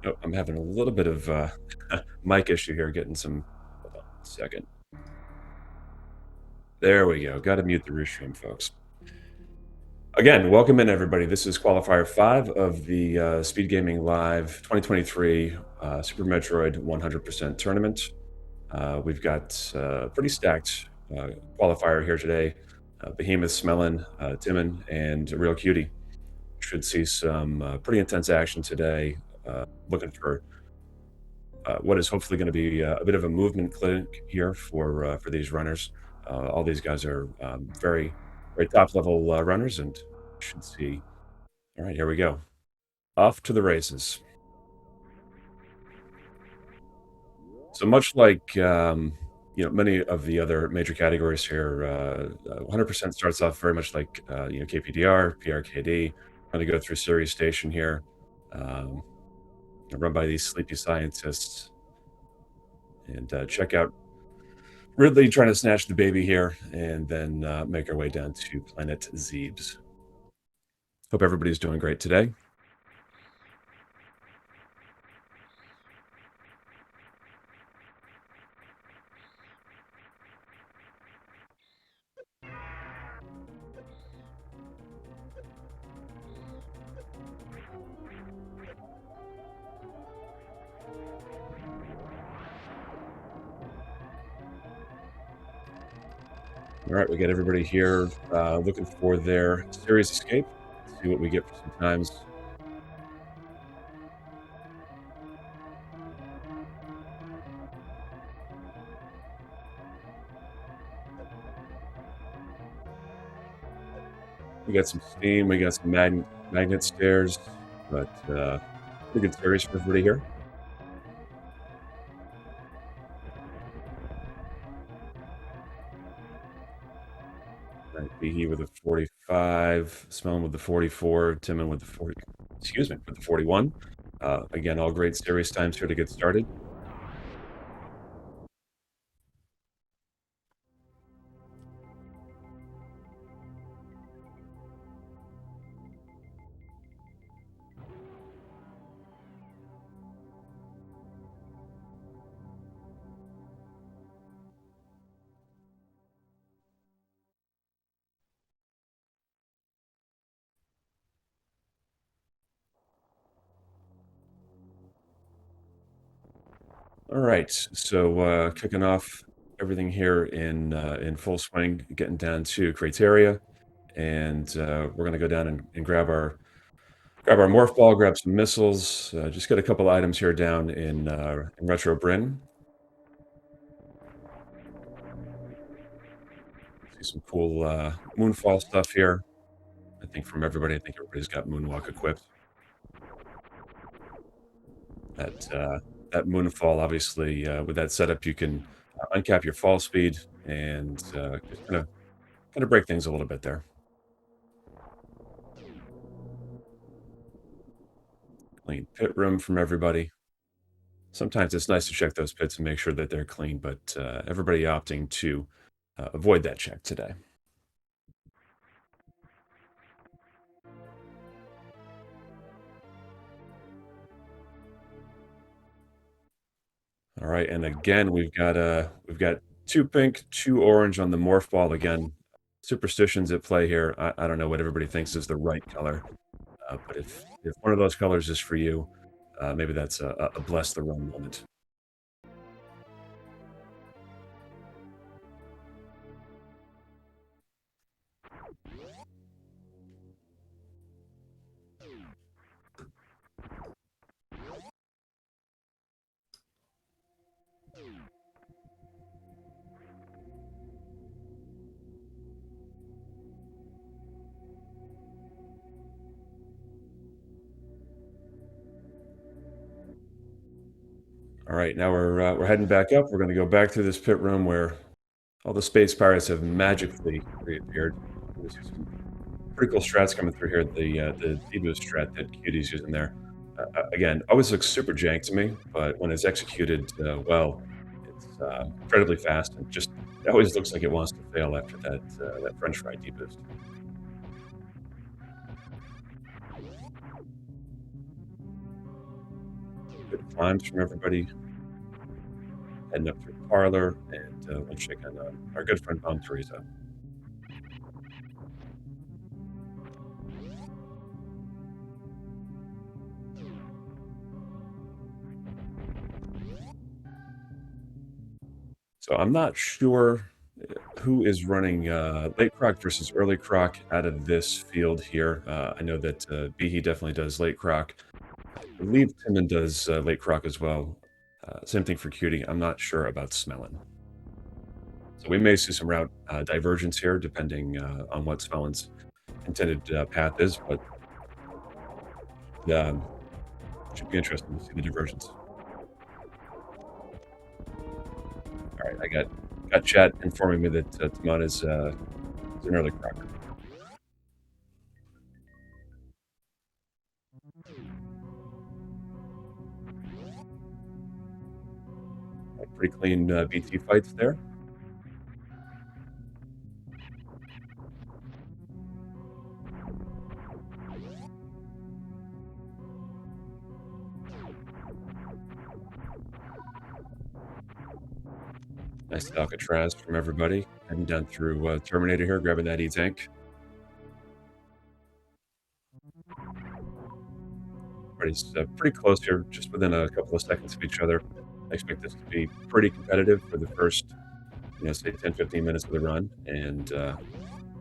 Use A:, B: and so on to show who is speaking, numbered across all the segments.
A: Oh, I'm having a little bit of mic issue here, getting some. Hold on a second. There we go. Got to mute the restream, folks. Again, welcome in, everybody. This is Qualifier 5 of the Speedgaming Live 2023 Super Metroid 100% tournament. We've got a pretty stacked qualifier here today. Behemoth, Smelling, Timon, and Real Cutie. Should see some pretty intense action today. Looking for what is hopefully going to be a bit of a movement clinic here for these runners. All these guys are very top level runners, and should see. All right, here we go. Off to the races. So much like many of the other major categories here, 100% starts off very much like KPDR, PRKD. I'm going to go through Series Station here, run by these sleepy scientists, and check out Ridley trying to snatch the baby here, and then make our way down to Planet Zebes. Hope everybody's doing great today. All right, we got everybody here looking for their series escape. Let's see what we get for some times. We got some steam, we got some magnet stairs, but pretty good series for everybody here. Right, Behe with the 45, Smelling with the 44, Timon with the 40, excuse me, with the 41. Again, all great series times here to get started. All right, so kicking off everything here in full swing, getting down to criteria, and we're gonna go down and grab our morph ball, grab some missiles. Just got a couple items here down in Retro Bryn. See some cool Moonfall stuff here. I think from everybody, I think everybody's got Moonwalk equipped. That Moonfall, obviously, with that setup, you can uncap your fall speed and just kind of break things a little bit there. Clean pit room from everybody. Sometimes it's nice to check those pits and make sure that they're clean, but everybody opting to avoid that check today. All right, and again, we've got 2 pink, 2 orange on the morph ball again. Superstitions at play here. I don't know what everybody thinks is the right color, but if one of those colors is for you, maybe that's a bless the run moment. All right, now we're heading back up. We're going to go back through this pit room where all the space pirates have magically reappeared. There's some pretty cool strats coming through here. The D-boost strat that Cutie's using there. Again, always looks super jank to me, but when it's executed well, it's incredibly fast and just it always looks like it wants to fail after that French fry D-boost. Good climbs from everybody. Heading up through the parlor, and we'll check on our good friend Mom Teresa. So I'm not sure who is running late croc versus early croc out of this field here. I know that Behe definitely does late croc. I believe Timon does late croc as well. Same thing for Cutie. I'm not sure about Smellin. So we may see some route divergence here, depending on what Smellin's intended path is, but um, should be interesting to see the divergence. All right, I got chat informing me that Timon is an early croc. Pretty clean BT fights there. Nice Alcatraz from everybody. Heading down through Terminator here, grabbing that E-Tank. Everybody's pretty close here, just within a couple of seconds of each other. I expect this to be pretty competitive for the first, say 10, 15 minutes of the run, and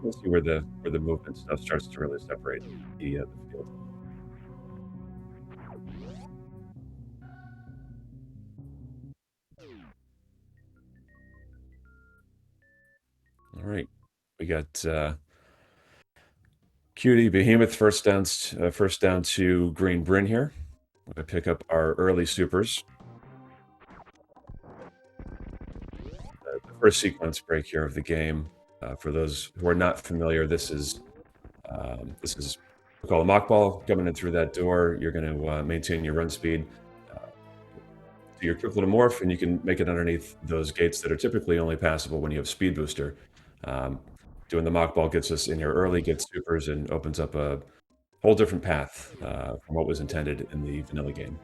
A: we'll see where the movement stuff starts to really separate the field. All right, we got Cutie Behemoth first down to Green Bryn here. We're gonna pick up our early supers. The first sequence break here of the game. For those who are not familiar, this is we call a mock ball coming in through that door. You're going to maintain your run speed. Do your quick little morph, and you can make it underneath those gates that are typically only passable when you have speed booster. Doing the mock ball gets us in here early, gets supers, and opens up a whole different path from what was intended in the vanilla game.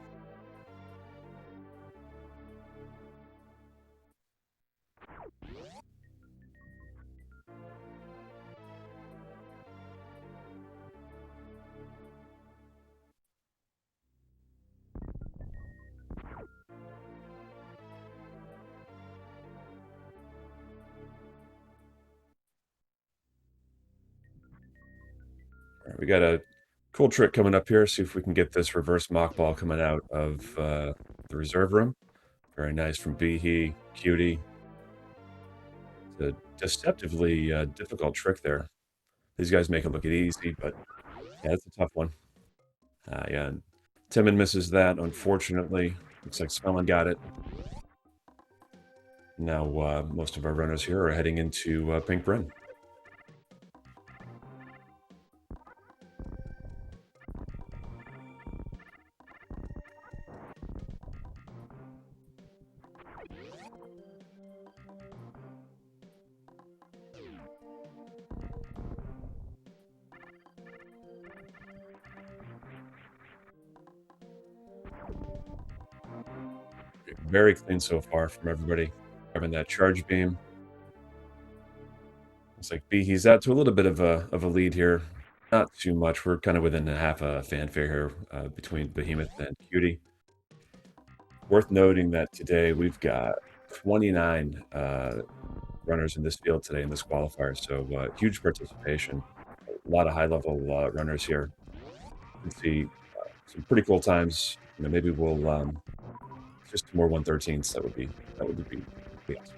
A: All right, we got a cool trick coming up here. See if we can get this reverse mock ball coming out of the reserve room. Very nice from Behe, Cutie. It's a deceptively difficult trick there. These guys make it look easy, but yeah, it's a tough one. Yeah, and Timon misses that, unfortunately. Looks like Smellin got it. Now most of our runners here are heading into Pink Bryn. Very clean so far from everybody. Having that charge beam. Looks like Behe's out to a little bit of a lead here. Not too much. We're kind of within a half a fanfare here between Behemoth and Cutie. Worth noting that today we've got 29 runners in this field today in this qualifier, so huge participation. A lot of high-level runners here. You can see some pretty cool times. Maybe we'll just more 113s. That would be awesome.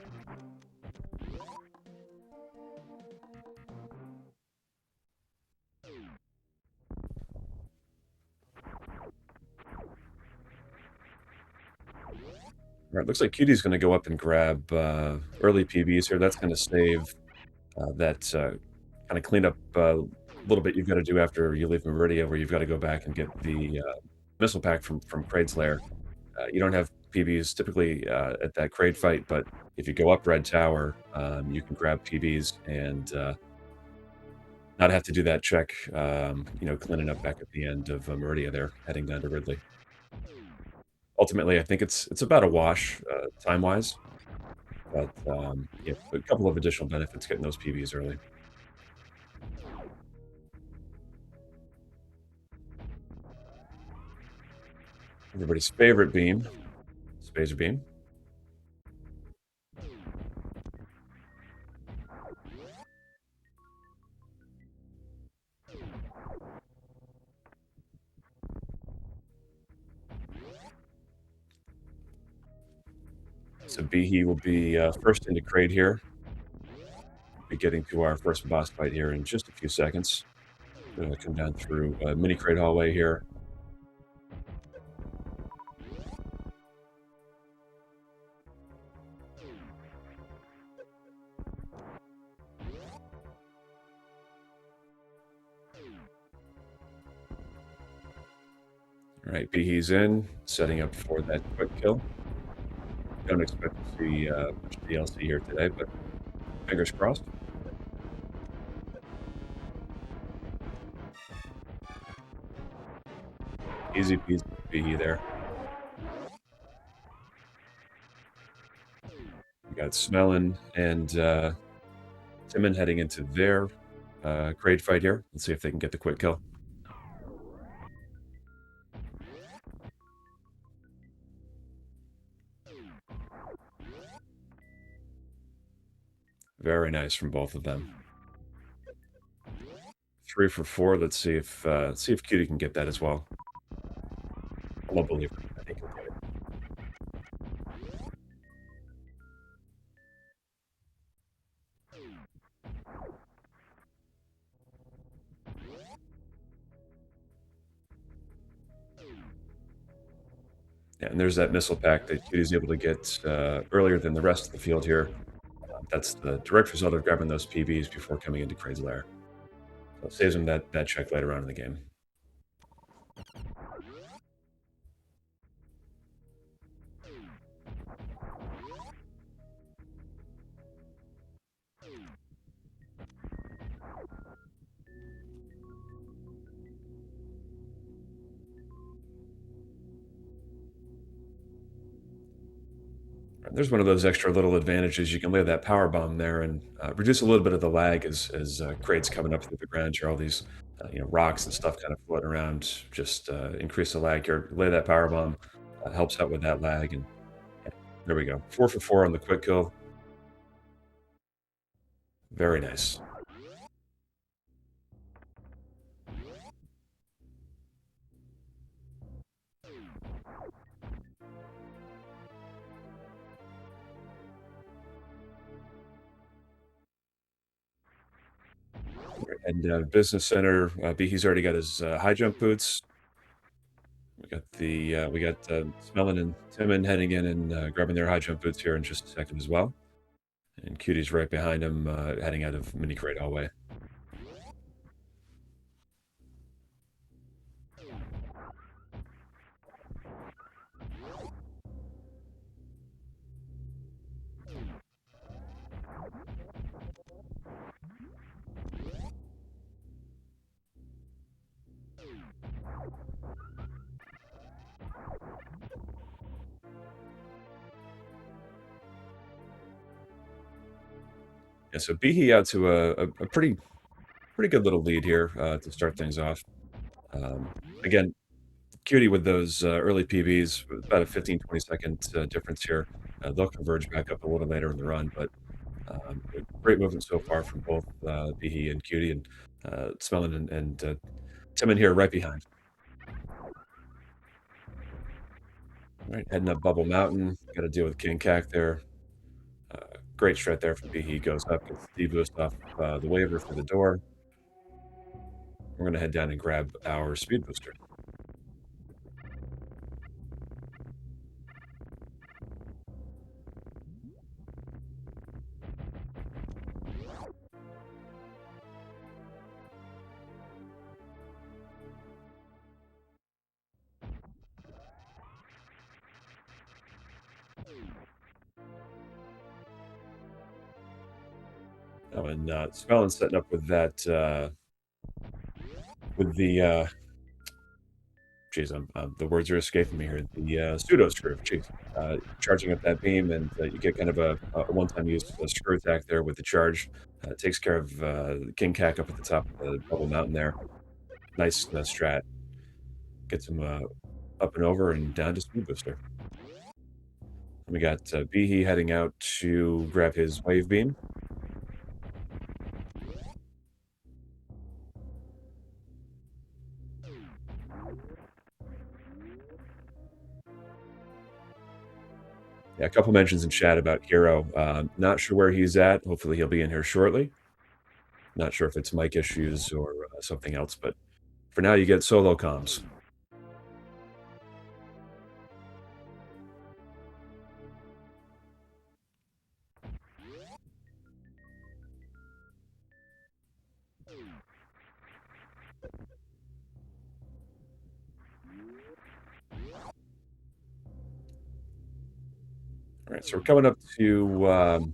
A: All right, looks like Cutie's going to go up and grab early PBs here. That's going to save that kind of cleanup little bit you've got to do after you leave Meridia, where you've got to go back and get the missile pack from Kraid's lair. You don't have PBs typically at that Kraid fight, but if you go up Red Tower, you can grab PBs and not have to do that check, cleaning up back at the end of Meridia there, heading down to Ridley. Ultimately, I think it's about a wash, time-wise, but, yeah, a couple of additional benefits getting those PBs early. Everybody's favorite beam, Spazer beam. So Behe will be, first into crate here. Be getting to our first boss fight here in just a few seconds. Gonna come down through a mini crate hallway here. All right, Behe's in, setting up for that quick kill. Don't expect to see much DLC here today, but fingers crossed. Easy peasy for Behe there. We got Smellin and Timon heading into their crate fight here. Let's see if they can get the quick kill. Very nice from both of them. 3 for 4. Let's see if Cutie can get that as well. I'm a believer. I think he'll get it. Yeah, and there's that missile pack that Cutie's able to get earlier than the rest of the field here. That's the direct result of grabbing those PBs before coming into Kraid's lair. So it saves him that check later on in the game. There's one of those extra little advantages. You can lay that power bomb there and reduce a little bit of the lag as crates coming up through the ground. Here, all these rocks and stuff kind of floating around. Just increase the lag here. Lay that power bomb helps out with that lag, and yeah, there we go. 4 for 4 on the quick kill. Very nice. And business center, he's already got his high jump boots. We got Smellin and Timon heading in and grabbing their high jump boots here in just a second as well. And Cutie's right behind him, heading out of mini crate hallway. Yeah, so Behe out to a pretty good little lead here to start things off. Um, Again, Cutie with those early PBs, about a 15-20 second difference here. They'll converge back up a little later in the run, but great movement so far from both Behe and Cutie, and Smellin and Timon here right behind. All right, heading up Bubble Mountain. Got to deal with King Cac there. Uh, Great strat there from Behe. Goes up, gets the boost off the waiver for the door. We're going to head down and grab our speed booster. Oh, and Smellin's setting up with that with the Geez, the words are escaping me here. The pseudo screw, geez, charging up that beam, and you get kind of a one-time use screw attack there with the charge. Takes care of King Cack up at the top of the Bubble Mountain there. Nice strat. Gets him up and over and down to Speed Booster. We got Behe heading out to grab his Wave Beam. Yeah, a couple mentions in chat about Hero. Not sure where he's at. Hopefully he'll be in here shortly. Not sure if it's mic issues or something else, but for now you get solo comms. All right, so we're coming up to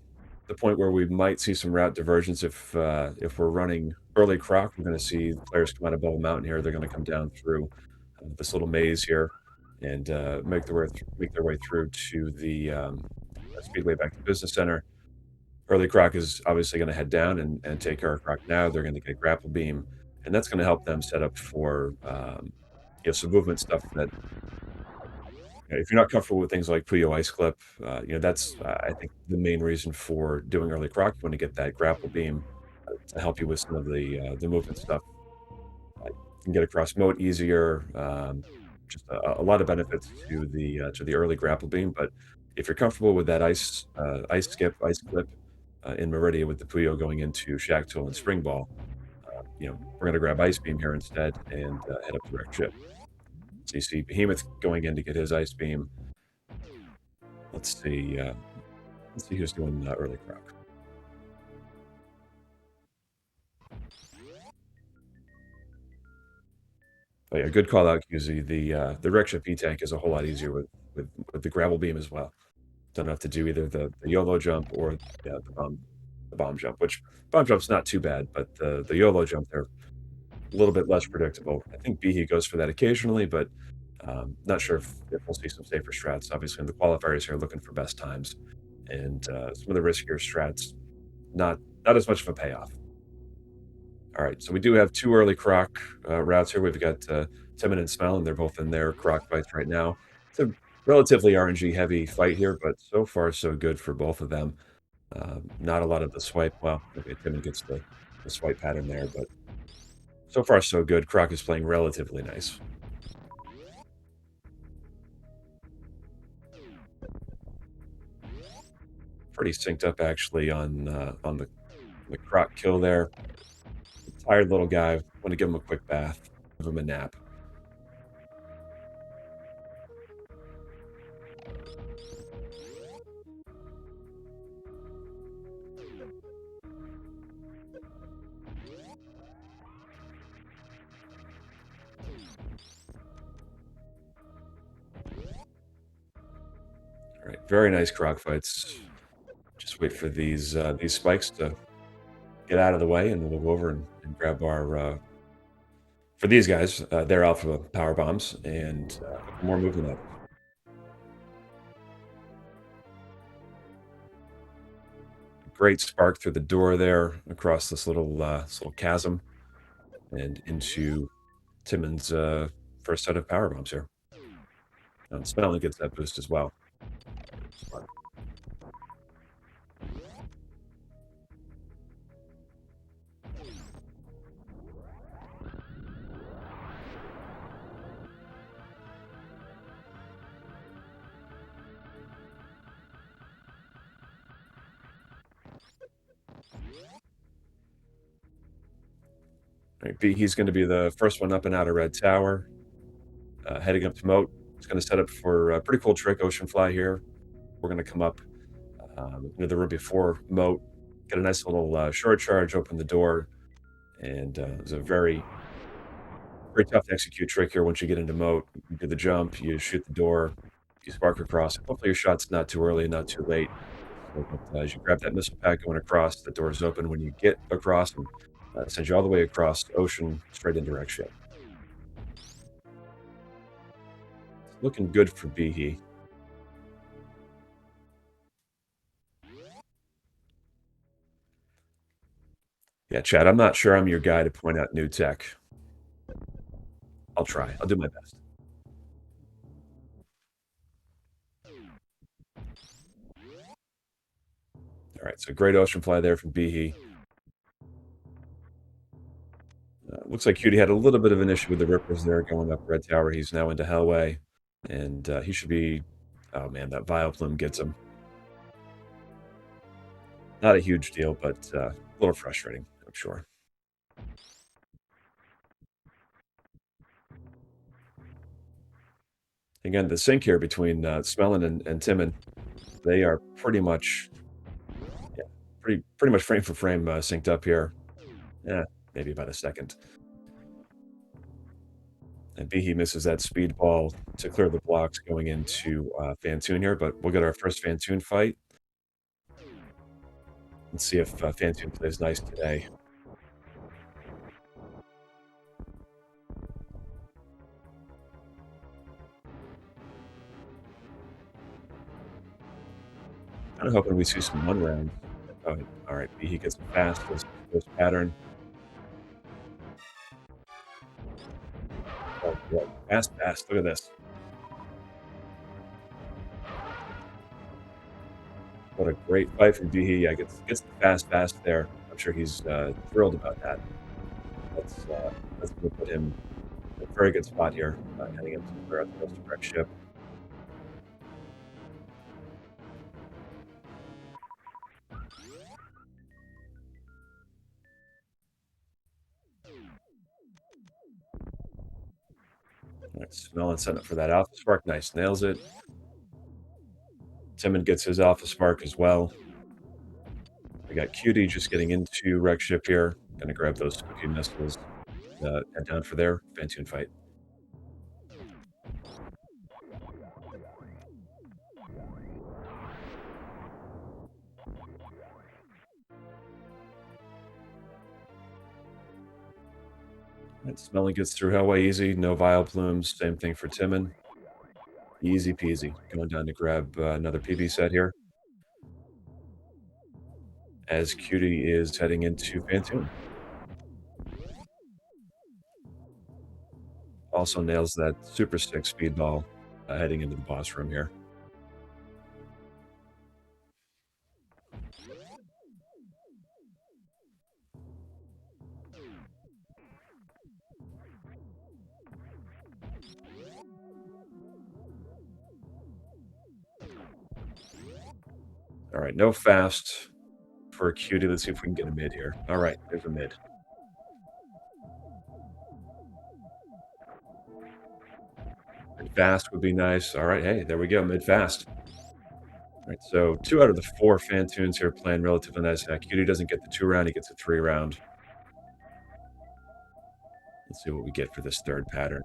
A: the point where we might see some route divergence if we're running early croc. We're going to see players come out of Bubble Mountain here. They're going to come down through this little maze here and make their way through to the speedway back to the business center. Early croc is obviously going to head down and take our croc now. They're going to get grapple beam, and that's going to help them set up for some movement stuff that if you're not comfortable with things like Puyo Ice Clip, that's I think the main reason for doing early croc. You want to get that grapple beam to help you with some of the movement stuff. You can get across moat easier. Just a lot of benefits to the early grapple beam. But if you're comfortable with that ice skip, ice clip in Meridia with the Puyo going into Shack Tool and Spring Ball, we're going to grab Ice Beam here instead and head up direct ship. So you see Behemoth going in to get his Ice Beam. Let's see who's doing early croc. Oh yeah, good call out, QZ. The wreck ship E-Tank is a whole lot easier with the gravel beam as well. Don't have to do either the YOLO jump or the bomb jump, which bomb jump's not too bad, but the YOLO jump, they're a little bit less predictable. I think Behe goes for that occasionally, but not sure if we'll see some safer strats. Obviously, in the qualifiers here, looking for best times, and some of the riskier strats, not as much of a payoff. All right, so we do have two early croc routes here. We've got Timon and Smell, and they're both in their croc fights right now. It's a relatively RNG heavy fight here, but so far so good for both of them. Not a lot of the swipe. Well, okay, Timon gets the swipe pattern there, but so far so good. Croc is playing relatively nice. Pretty synced up actually on the croc kill there. Tired little guy. Want to give him a quick bath, give him a nap. All right, very nice croc fights. Just wait for these spikes to get out of the way, and we'll go over and grab our. For these guys, they're alpha power bombs, and more movement up. Great spark through the door there, across this little chasm, and into Timon's first set of power bombs here. And Smelling gets that boost as well. Smart. Right, he's going to be the first one up and out of Red Tower, heading up to Moat. It's going to set up for a pretty cool trick, Ocean Fly here. We're going to come up into the room before Moat, get a nice little short charge, open the door, and it's a very tough to execute trick here. Once you get into Moat, you do the jump, you shoot the door, you spark across. Hopefully your shot's not too early and not too late. But, as you grab that missile pack going across, the door's open when you get across, and sends you all the way across the ocean straight into Rec Ship. Looking good for Behe. Yeah, Chad, I'm not sure I'm your guy to point out new tech. I'll try. I'll do my best. All right, so great ocean fly there from Behe. Looks like Cutie had a little bit of an issue with the Rippers there going up Red Tower. He's now into Hellway, and he should be... Oh, man, that Vile Plume gets him. Not a huge deal, but a little frustrating, I'm sure. Again, the sync here between Smellin and Timon, they are pretty much, yeah, pretty much frame for frame synced up here. Yeah, maybe about a second. And Behe misses that speed ball to clear the blocks going into Fantoon here, but we'll get our first Fantoon fight. Let's see if Fantoon plays nice today. Kind of hoping we see some one round. Oh, all right, Behe gets fast this pattern. Oh, boy. Fast. Look at this. What a great fight from Behe. Yeah, gets the fast there. I'm sure he's thrilled about that. That's going to put him in a very good spot here, heading into the Coast Direct ship. All right, Smelling setting up for that Alpha Spark. Nice, nails it. Timon gets his Alpha Spark as well. We got Cutie just getting into Wreck Ship here. Gonna grab those Spooky Missiles, head down for their Fantoon fight. Right, Smelling gets through Hellway easy, no Vile Plumes. Same thing for Timon. Easy peasy. Going down to grab another PB set here. As Cutie is heading into Fantoon. Also nails that Super Stick Speedball heading into the boss room here. All right, no fast for Cutie. Let's see if we can get a mid here. All right, there's a mid. Mid fast would be nice. All right, hey, there we go, mid fast. All right, so 2 out of the 4 Fantoons here playing relatively nice. Now, Cutie doesn't get the 2-round, he gets a 3-round. Let's see what we get for this third pattern.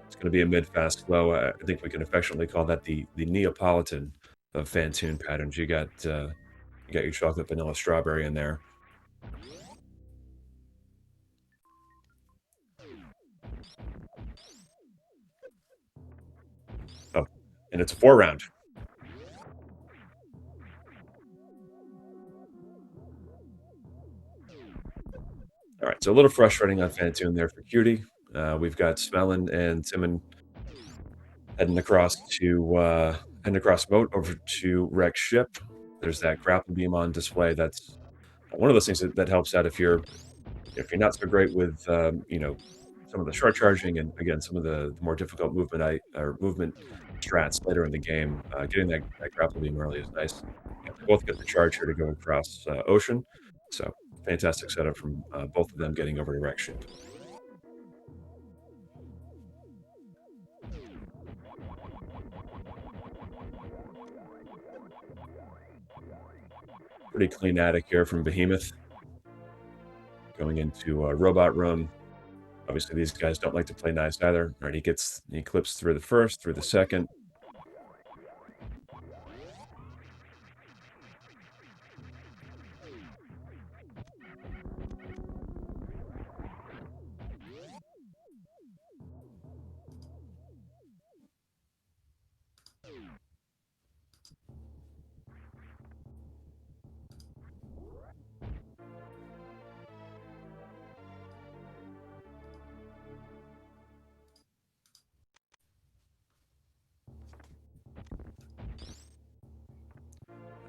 A: It's going to be a mid-fast slow. I think we can affectionately call that the Neapolitan of Fantoon patterns. You got your chocolate, vanilla, strawberry in there. Oh, and it's a 4-round. All right, so a little frustrating on Fantoon there for Cutie. We've got Smellin and Timon heading across moat over to Wreck Ship. There's that grapple beam on display. That's one of those things that helps out if you're not so great with some of the short charging and again some of the more difficult movement strats later in the game. Getting that grapple beam early is nice. Yeah, they both get the charge here to go across ocean, so fantastic setup from both of them getting over to Wreck Ship. Pretty clean attic here from Behemoth. Going into Robot Room. Obviously, these guys don't like to play nice either. All right, he clips through the first, through the second.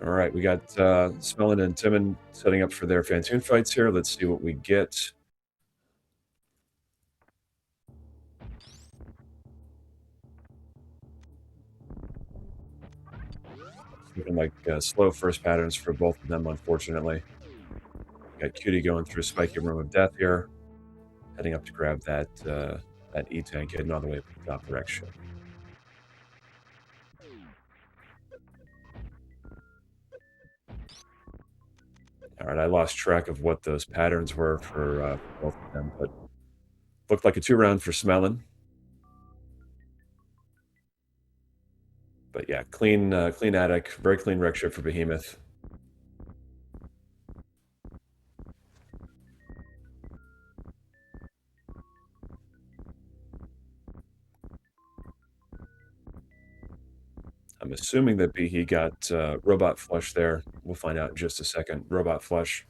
A: All right, we got Smellin and Timon setting up for their Fantoon fights here. Let's see what we get. Looking like slow first patterns for both of them, unfortunately. Got Cutie going through Spiky Room of Death here, heading up to grab that that E-Tank, heading all the way up to the top direction. All right, I lost track of what those patterns were for both of them, but looked like a 2-round for Smellin. But yeah, clean attic, very clean wreck ship for Behemoth. I'm assuming that he got Robot Flush there. We'll find out in just a second. Robot Flush,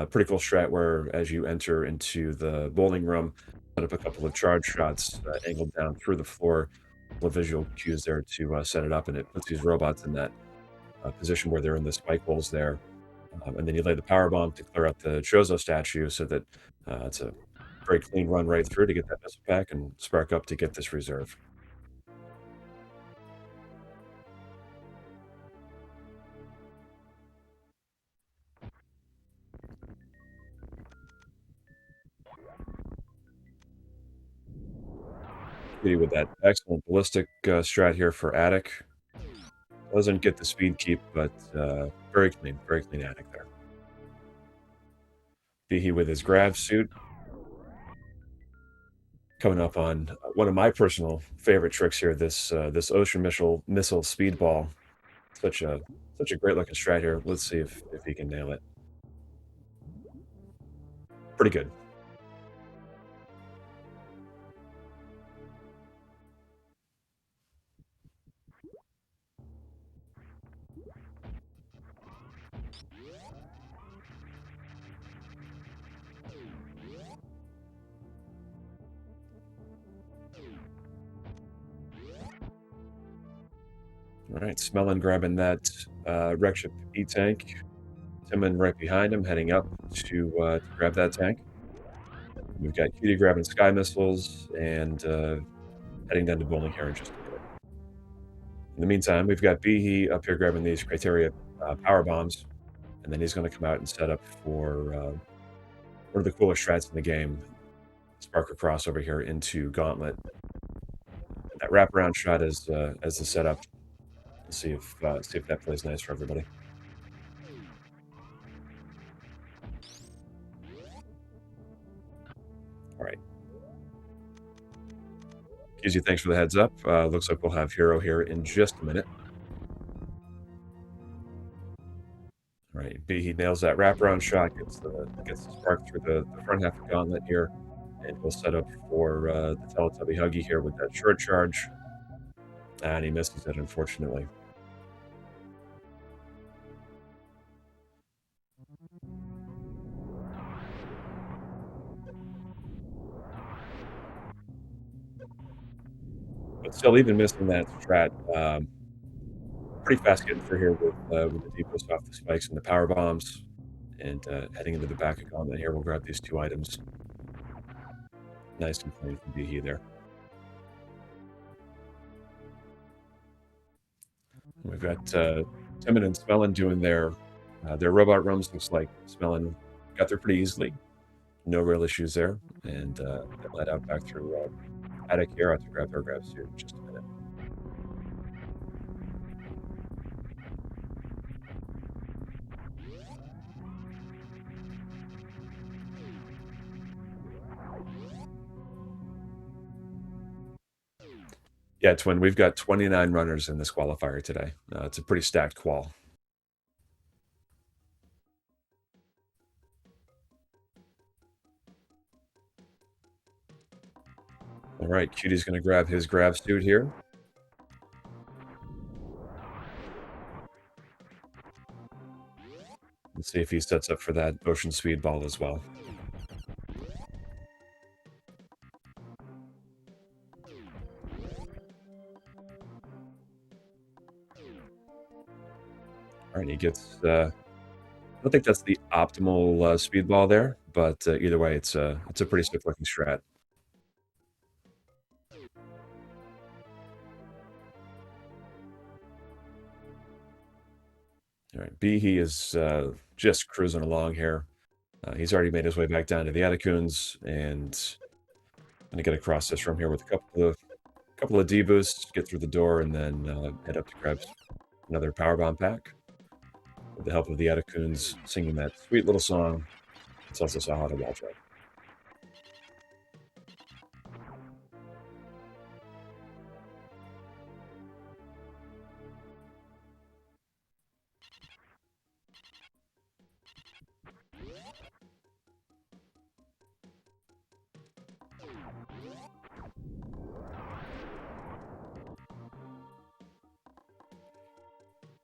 A: pretty cool strat where as you enter into the bowling room, set up a couple of charge shots angled down through the floor. The visual cues there to set it up, and it puts these robots in that position where they're in the spike holes there. And then you lay the power bomb to clear out the Chozo statue so that it's a very clean run right through to get that missile pack and spark up to get this reserve. With that excellent ballistic strat here for attic. Doesn't get the speed keep, but very clean attic there. Behe with his grav suit. Coming up on one of my personal favorite tricks here, this ocean missile speedball. Such a great looking strat here. Let's see if he can nail it. Pretty good. All right, Smellin grabbing that wreck ship E-Tank. Timon right behind him, heading up to grab that tank. We've got Cutie grabbing sky missiles and heading down to bowling here in just a minute. In the meantime, we've got Behe up here grabbing these criteria power bombs, and then he's going to come out and set up for one of the coolest strats in the game, Sparker crossover here into Gauntlet. And that wraparound shot as the setup. Let's see if that plays nice for everybody. All right. Kizzy, thanks for the heads up. Looks like we'll have Hero here in just a minute. All right, he nails that wraparound shot, gets the spark through the front half of Gauntlet here, and we'll set up for the Teletubby Huggy here with that short charge. And he misses it, unfortunately. But still, even missing that strat, pretty fast getting through here with the deepest off the spikes and the power bombs. And heading into the back of Gauntlet here, we'll grab these 2 items. Nice and clean from Behe there. We've got Timon and Smellin doing their robot runs. Looks like Smellin got there pretty easily. No real issues there. And let out back through attic here. I have to grab their grabs here in just a minute. Yeah, Twin, we've got 29 runners in this qualifier today. It's a pretty stacked qual. All right, Cutie's going to grab his grab suit here. Let's see if he sets up for that ocean speedball as well. All right, he gets. I don't think that's the optimal speedball there, but either way, it's a pretty sick looking strat. All right, B, he is just cruising along here. He's already made his way back down to the Atacoons, and going to get across this room here with a couple of D boosts, get through the door, and then head up to grab another powerbomb pack. With the help of the Atacoons singing that sweet little song, it tells us how to wall jump.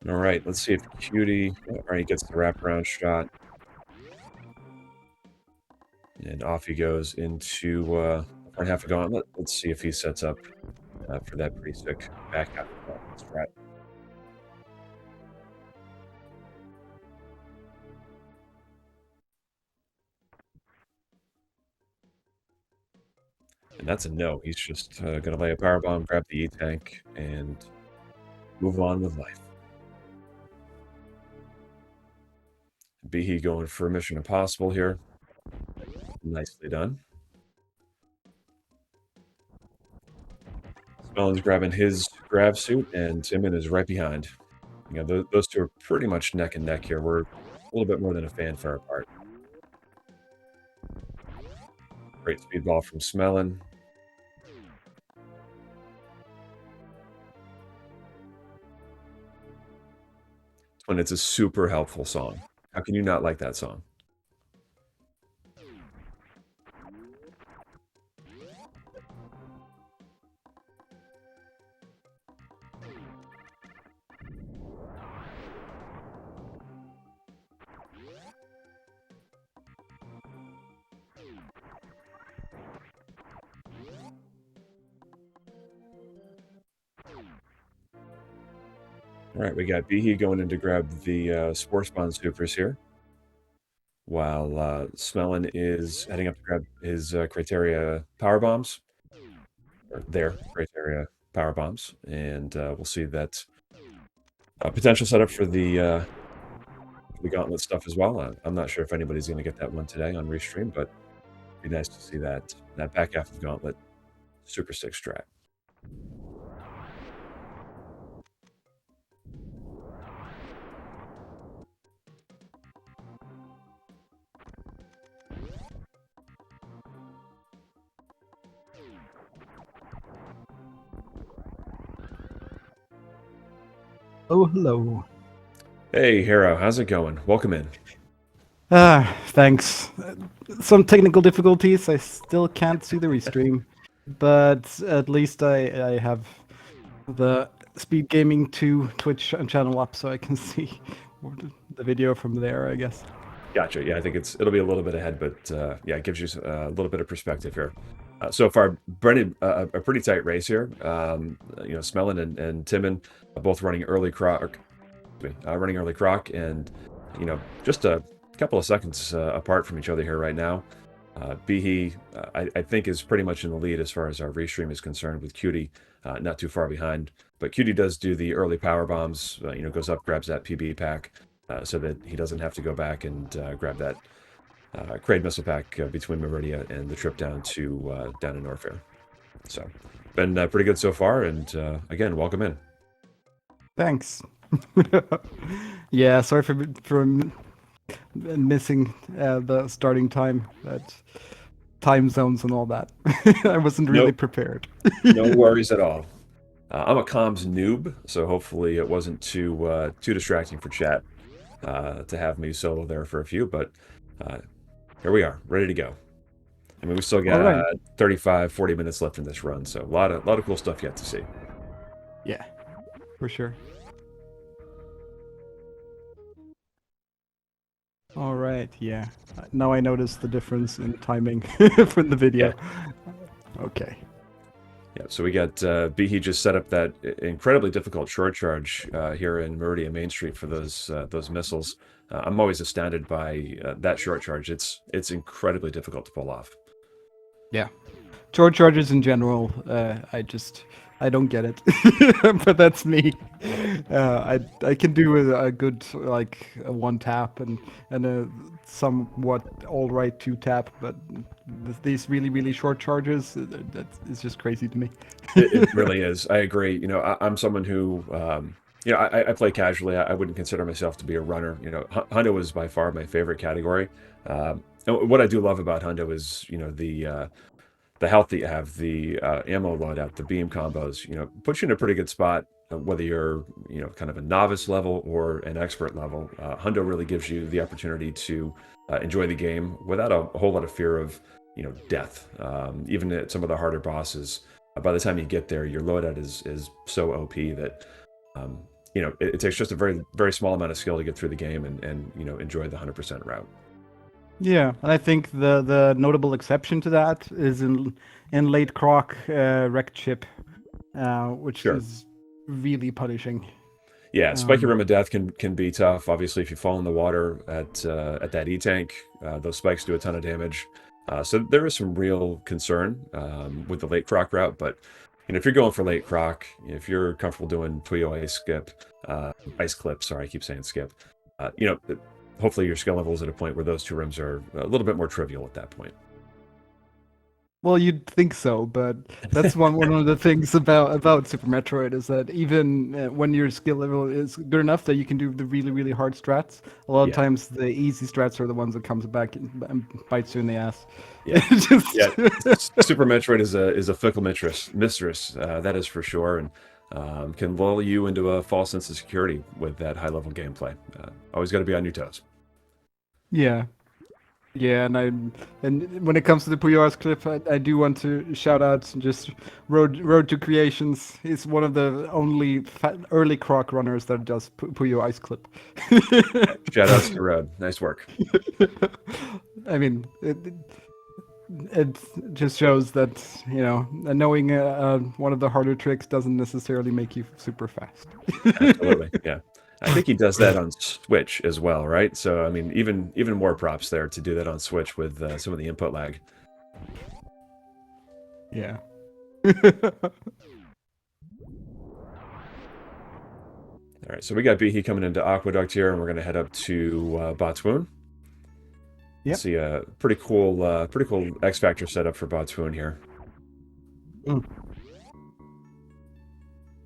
A: All right, let's see if Cutie already gets the wraparound shot. And off he goes into the front half of Gauntlet. Let's see if he sets up for that pretty sick back half of Gauntlet strat. And that's a no. He's just going to lay a powerbomb, grab the E-Tank, and move on with life. Behe going for Mission Impossible here. Nicely done. Smellin's grabbing his grab suit, and Timon is right behind. You know, those two are pretty much neck and neck here. We're a little bit more than a fanfare apart. Great speedball from Smellin. And it's a super helpful song. How can you not like that song? All right, we got Behe going in to grab the Spore Spawn Supers here, while Smellin is heading up to grab his Criteria Power Bombs, or their Criteria Power Bombs, and we'll see that potential setup for the Gauntlet stuff as well. I'm not sure if anybody's going to get that one today on Restream, but it'd be nice to see that back half of Gauntlet super sick strat.
B: Oh, hello.
A: Hey, Hero, how's it going? Welcome in.
B: Thanks. Some technical difficulties. I still can't see the restream, but at least I have the Speedgaming 2 Twitch channel up, so I can see the video from there, I guess.
A: Gotcha. Yeah, I think it'll be a little bit ahead, but yeah, it gives you a little bit of perspective here. So far, Brennan, a pretty tight race here. You know, Smellin and Timon both running early croc, and you know, just a couple of seconds apart from each other here right now. Behe, I think, is pretty much in the lead as far as our restream is concerned, with Cutie not too far behind. But Cutie does do the early power bombs. You know, goes up, grabs that PB pack, so that he doesn't have to go back and grab that Kraid missile pack between Meridia and the trip down to Norfair. So, been pretty good so far, and again, welcome in.
B: Thanks. Yeah, sorry for missing the starting time, but time zones and all that. I wasn't really prepared.
A: No worries at all. I'm a comms noob, so hopefully it wasn't too distracting for chat to have me solo there for a few, but here we are, ready to go. I mean, we still got 35, 40 minutes left in this run, so a lot of cool stuff yet to see.
B: Yeah, for sure. All right, yeah. Now I notice the difference in timing from the video. Yeah. Okay.
A: Yeah, so we got Behe just set up that incredibly difficult short charge here in Meridian Main Street for those missiles. I'm always astounded by that short charge. It's incredibly difficult to pull off.
B: Yeah. Short charges in general, I don't get it, but that's me. I can do a good like a one tap and a somewhat all right two tap, but these really short charges, that is just crazy to me.
A: It really is. I agree. I'm someone who, I play casually. I wouldn't consider myself to be a runner. Hundo is by far my favorite category. And what I do love about Hundo is, the health that you have, the ammo loadout, the beam combos, puts you in a pretty good spot, whether you're, kind of a novice level or an expert level. Hundo really gives you the opportunity to enjoy the game without a whole lot of fear of, death. Even at some of the harder bosses, by the time you get there, your loadout is so OP that, it takes just a very, very small amount of skill to get through the game and enjoy the 100% route.
B: Yeah, and I think the notable exception to that is in late croc wrecked ship, which
A: Sure.
B: is really punishing.
A: Yeah, spiky rim of death can be tough. Obviously, if you fall in the water at that E tank, those spikes do a ton of damage. So there is some real concern with the late croc route. But if you're going for late croc, if you're comfortable doing Puyo ice clip. Sorry, I keep saying skip. Hopefully your skill level is at a point where those two rims are a little bit more trivial at that point.
B: Well, you'd think so, but that's one of the things about Super Metroid is that even when your skill level is good enough that you can do the really hard strats, a lot of times the easy strats are the ones that comes back and bites you in the ass.
A: Yeah, yeah. Super Metroid is a fickle mistress, that is for sure, and can lull you into a false sense of security with that high level gameplay. Always got to be on your toes.
B: Yeah. Yeah, and when it comes to the Puyo's clip, I do want to shout out just Road to Creations. He's one of the only early croc runners that does Puyo ice clip.
A: Shout outs to Road. Nice work.
B: I mean, it just shows that, knowing one of the harder tricks doesn't necessarily make you super fast.
A: Absolutely, yeah. I think he does that on Switch as well, right? So, I mean, even more props there to do that on Switch with some of the input lag.
B: Yeah.
A: All right, so we got Behe coming into Aqueduct here, and we're going to head up to Botswoon.
B: Yep.
A: See a pretty cool X Factor setup for Botswoon here.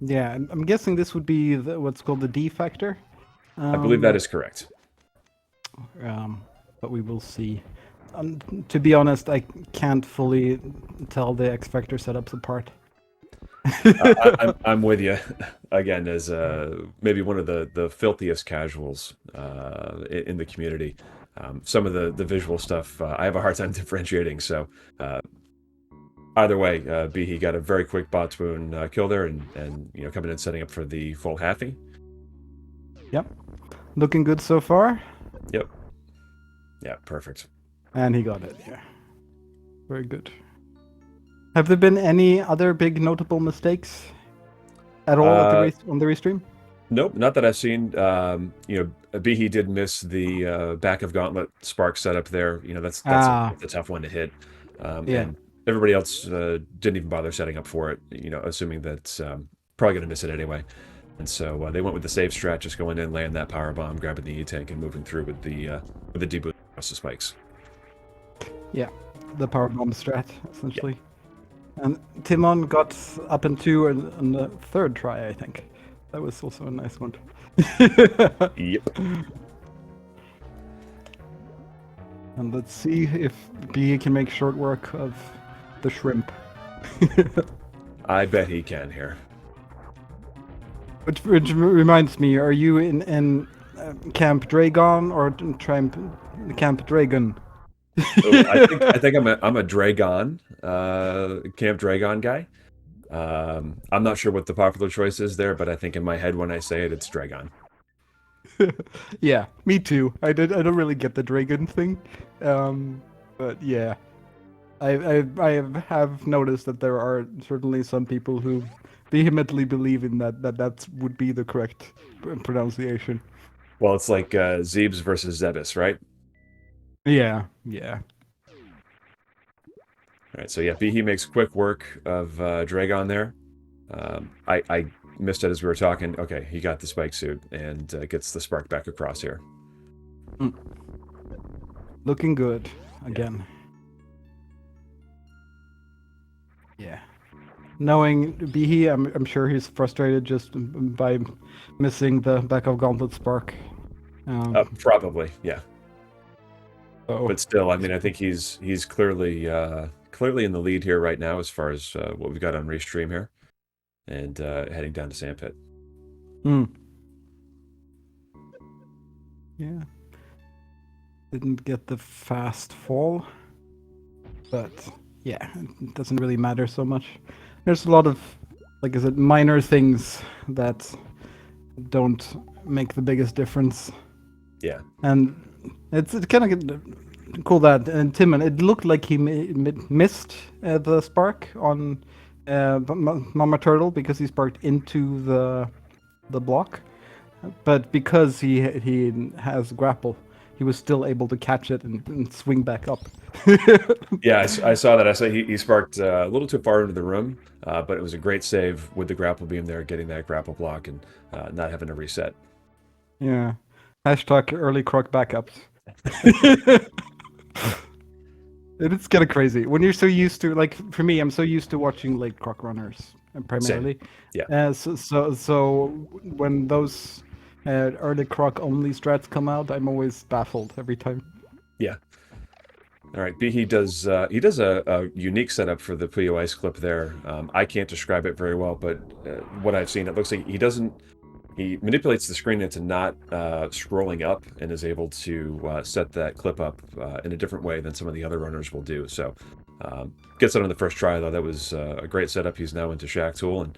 B: Yeah, I'm guessing this would be what's called the D factor.
A: I believe that is correct.
B: But we will see. To be honest, I can't fully tell the X Factor setups apart.
A: I'm with you. Again, as maybe one of the filthiest casuals in the community. Some of the visual stuff I have a hard time differentiating. So either way, Behe got a very quick Botswoon kill there, and coming in setting up for the full halfie.
B: Yep, looking good so far.
A: Yep. Yeah, perfect.
B: And he got it. Yeah, very good. Have there been any other big notable mistakes at all on the restream?
A: Nope, not that I've seen. Behe did miss the back of Gauntlet spark setup there. That's a tough one to hit.
B: Yeah.
A: And everybody else didn't even bother setting up for it, assuming that probably going to miss it anyway. And so they went with the safe strat, just going in, laying that power bomb, grabbing the E-tank, and moving through with the deboost across the spikes.
B: Yeah, the power bomb strat, essentially. Yeah. And Timon got up in 2 on the 3rd try, I think. That was also a nice one.
A: Yep.
B: And let's see if Behe can make short work of the shrimp.
A: I bet he can here.
B: Which reminds me, are you in Camp Dragon or Camp Dragon?
A: I think I'm a Dragon, Camp Dragon guy. I'm not sure what the popular choice is there, but I think in my head when I say it, it's Dragon.
B: Yeah, me too. I don't really get the Dragon thing, but yeah. I have noticed that there are certainly some people who vehemently believe in that would be the correct pronunciation.
A: Well, it's like Zebes versus Zebus, right?
B: Yeah, yeah.
A: All right, so yeah, Behe makes quick work of Dragon there. I missed it as we were talking. Okay, he got the spike suit and gets the spark back across here.
B: Mm. Looking good
A: Yeah.
B: again. Yeah. Knowing Behe, I'm sure he's frustrated just by missing the back of Gauntlet Spark.
A: Probably, yeah.
B: So
A: But still, I mean, I think he's clearly clearly in the lead here right now as far as what we've got on restream here, and heading down to Sandpit.
B: Yeah. Didn't get the fast fall, but yeah, it doesn't really matter so much. There's a lot of, like I said, minor things that don't make the biggest difference.
A: Yeah.
B: And it's kind of cool that Timon, it looked like he missed the spark on Mama Turtle because he sparked into the block, but because he has grapple, he was still able to catch it and swing back up.
A: Yeah, I saw that. I saw he sparked a little too far into the room, but it was a great save with the grapple beam there, getting that grapple block and not having to reset.
B: Yeah. Hashtag early croc backups. It's kind of crazy when you're so used to, like, for me, I'm so used to watching late croc runners primarily.
A: Yeah.
B: So when those early croc only strats come out, I'm always baffled every time.
A: Yeah. All right, B, he does a unique setup for the Puyo Ice clip there. I can't describe it very well, but what I've seen, it looks like he manipulates the screen into not scrolling up and is able to set that clip up in a different way than some of the other runners will do. So gets it on the first try, though. That was a great setup. He's now into Shack Tool, and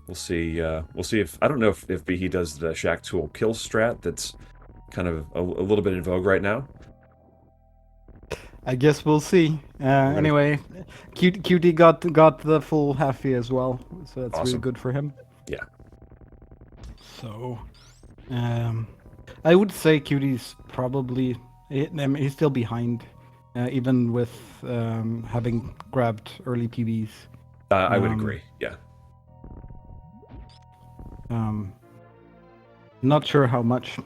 A: we'll see. We'll see if I don't know if he does the Shack Tool kill strat. That's kind of a little bit in vogue right now.
B: I guess we'll see. Anyway, QT got the full halfie as well, so that's really
A: Awesome.
B: good for him.
A: Yeah.
B: So, I would say QT's probably. I mean, he's still behind, even with having grabbed early PBs.
A: I would agree. Yeah.
B: Not sure how much.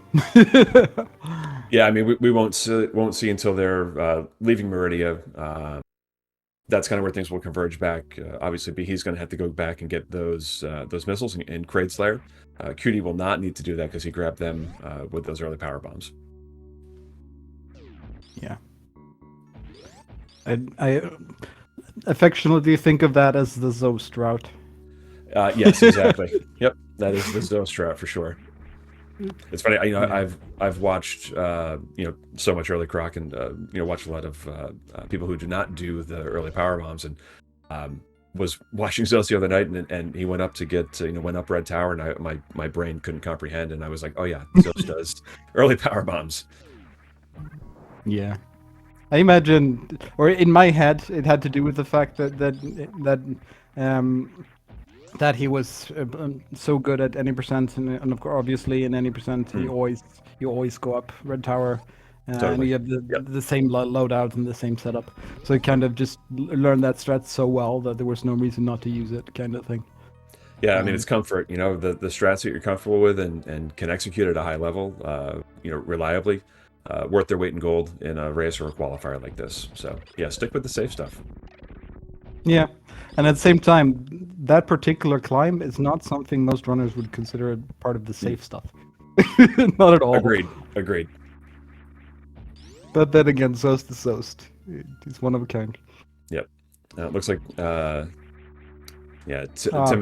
A: Yeah, I mean, we won't see until they're leaving Meridia. That's kind of where things will converge back. Obviously, he's going to have to go back and get those missiles in Kraid Slayer. QT will not need to do that because he grabbed them with those early power bombs.
B: Yeah. I affectionately think of that as the Zost route.
A: Yes, exactly. Yep, that is the Zost route for sure. It's funny, I've watched so much early croc and watched a lot of people who do not do the early power bombs, and was watching Zeus the other night, and he went up to get went up Red Tower, and my brain couldn't comprehend, and I was like, oh yeah, Zeus does early power bombs.
B: Yeah, I imagine, or in my head, it had to do with the fact that he was so good at any percent, and of course, obviously, in any percent, you always go up Red Tower,
A: Totally.
B: and you have the same loadout and the same setup. So I kind of just learned that strat so well that there was no reason not to use it, kind of thing.
A: Yeah, I mean, it's comfort. The strats that you're comfortable with and can execute at a high level, reliably, worth their weight in gold in a race or a qualifier like this. So yeah, stick with the safe stuff.
B: Yeah, and at the same time, that particular climb is not something most runners would consider part of the safe stuff. Not at all.
A: Agreed.
B: But then again, Soast is Soast. He's one of a kind.
A: Yep. It looks like Timon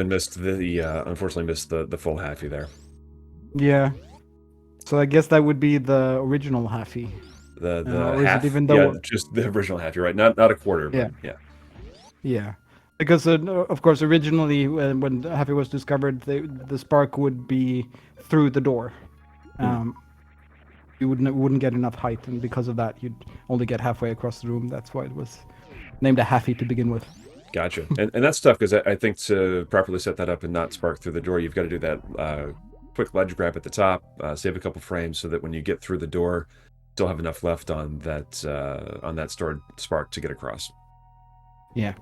A: missed unfortunately missed the full halfie there.
B: Yeah. So I guess that would be the original halfie.
A: The
B: or is
A: half,
B: it even the
A: just the original half. You're right, not a quarter. But
B: yeah. Because of course, originally when halfie was discovered, the spark would be through the door. you wouldn't get enough height, and because of that, you'd only get halfway across the room. That's why it was named a halfie to begin with.
A: Gotcha. And that's tough because I think to properly set that up and not spark through the door, you've got to do that quick ledge grab at the top, save a couple frames so that when you get through the door, still have enough left on that stored spark to get across.
B: Yeah.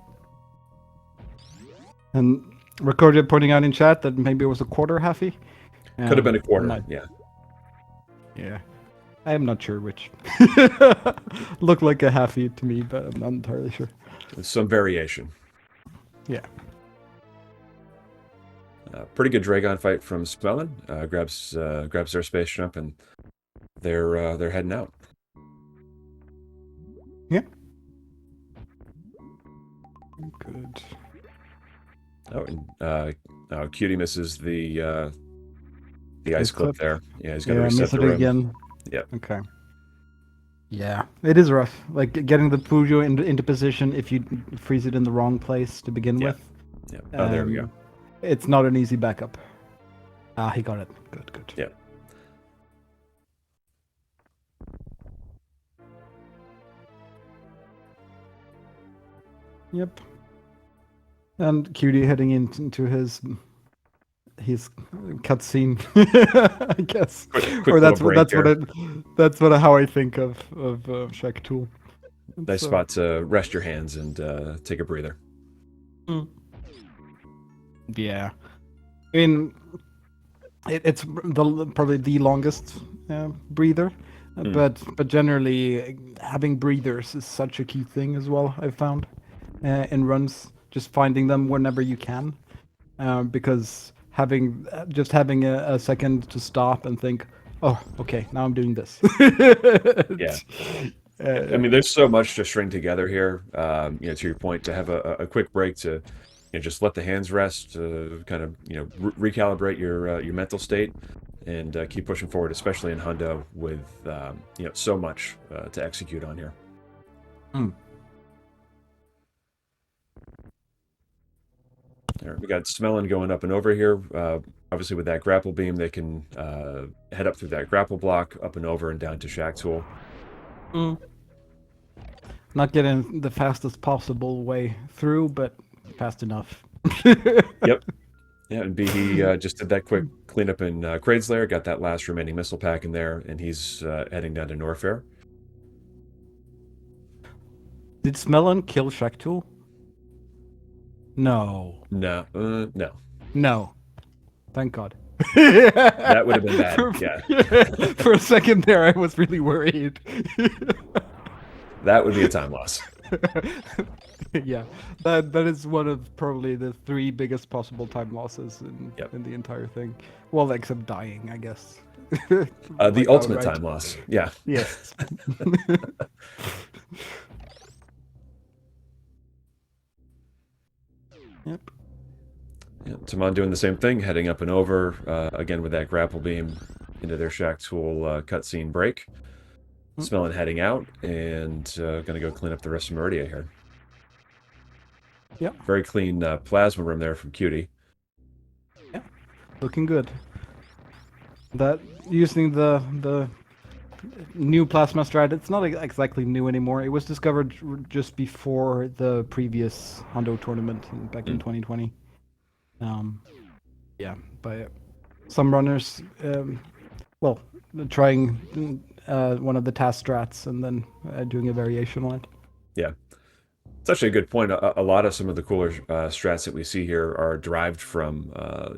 B: And Recordia pointing out in chat that maybe it was a quarter halfie.
A: Could have been a quarter,
B: yeah. Yeah. I am not sure which. Looked like a halfie to me, but I'm not entirely sure.
A: Some variation.
B: Yeah.
A: Pretty good Dragon fight from Spellin. Grabs their space jump, and they're heading out.
B: Yeah. Good.
A: Oh, and Cutie misses the ice clip there. Yeah, he's got to reset the room
B: again.
A: Yeah.
B: Okay. Yeah, it is rough. Like getting the Puyo into position if you freeze it in the wrong place to begin with.
A: Yeah. Oh, there we go.
B: It's not an easy backup. Ah, he got it. Good.
A: Yeah.
B: Yep. And Cutie heading into his cutscene, I guess.
A: Quick
B: or that's what how I think of Shaq Tool.
A: Nice spot to rest your hands and take a breather.
B: Yeah, I mean, it's probably the longest breather, but generally having breathers is such a key thing as well. I've found in runs, just finding them whenever you can, because having a second to stop and think, oh, okay, now I'm doing this.
A: Yeah. I mean, there's so much to string together here. To your point, to have a quick break to just let the hands rest, kind of recalibrate your mental state, and keep pushing forward, especially in Hundo with so much to execute on here. There, we got Smelling going up and over here. Obviously, with that grapple beam, they can head up through that grapple block, up and over and down to Shack Tool.
B: Not getting the fastest possible way through, but fast enough.
A: Yep. Yeah, and he just did that quick cleanup in Kraid's Lair, got that last remaining missile pack in there, and he's heading down to Norfair.
B: Did Smelling kill Shack Tool? No.
A: No.
B: Thank God.
A: That would have been bad. Yeah.
B: For a second there, I was really worried.
A: That would be a time loss.
B: Yeah, that is one of probably the 3 biggest possible time losses in the entire thing. Well, except dying, I guess.
A: The ultimate time loss. Yeah.
B: Yes. Yep.
A: Yeah, Timon doing the same thing, heading up and over, again with that grapple beam into their Shack Tool cutscene break. Smelling heading out, and going to go clean up the rest of Meridia here.
B: Yeah.
A: Very clean plasma room there from Cutie.
B: Yeah, looking good. That using the new plasma strat, it's not exactly new anymore. It was discovered just before the previous Hondo tournament back in 2020. Yeah, by some runners, trying one of the task strats and then doing a variation on it.
A: Yeah. It's actually a good point. A lot of some of the cooler strats that we see here are derived from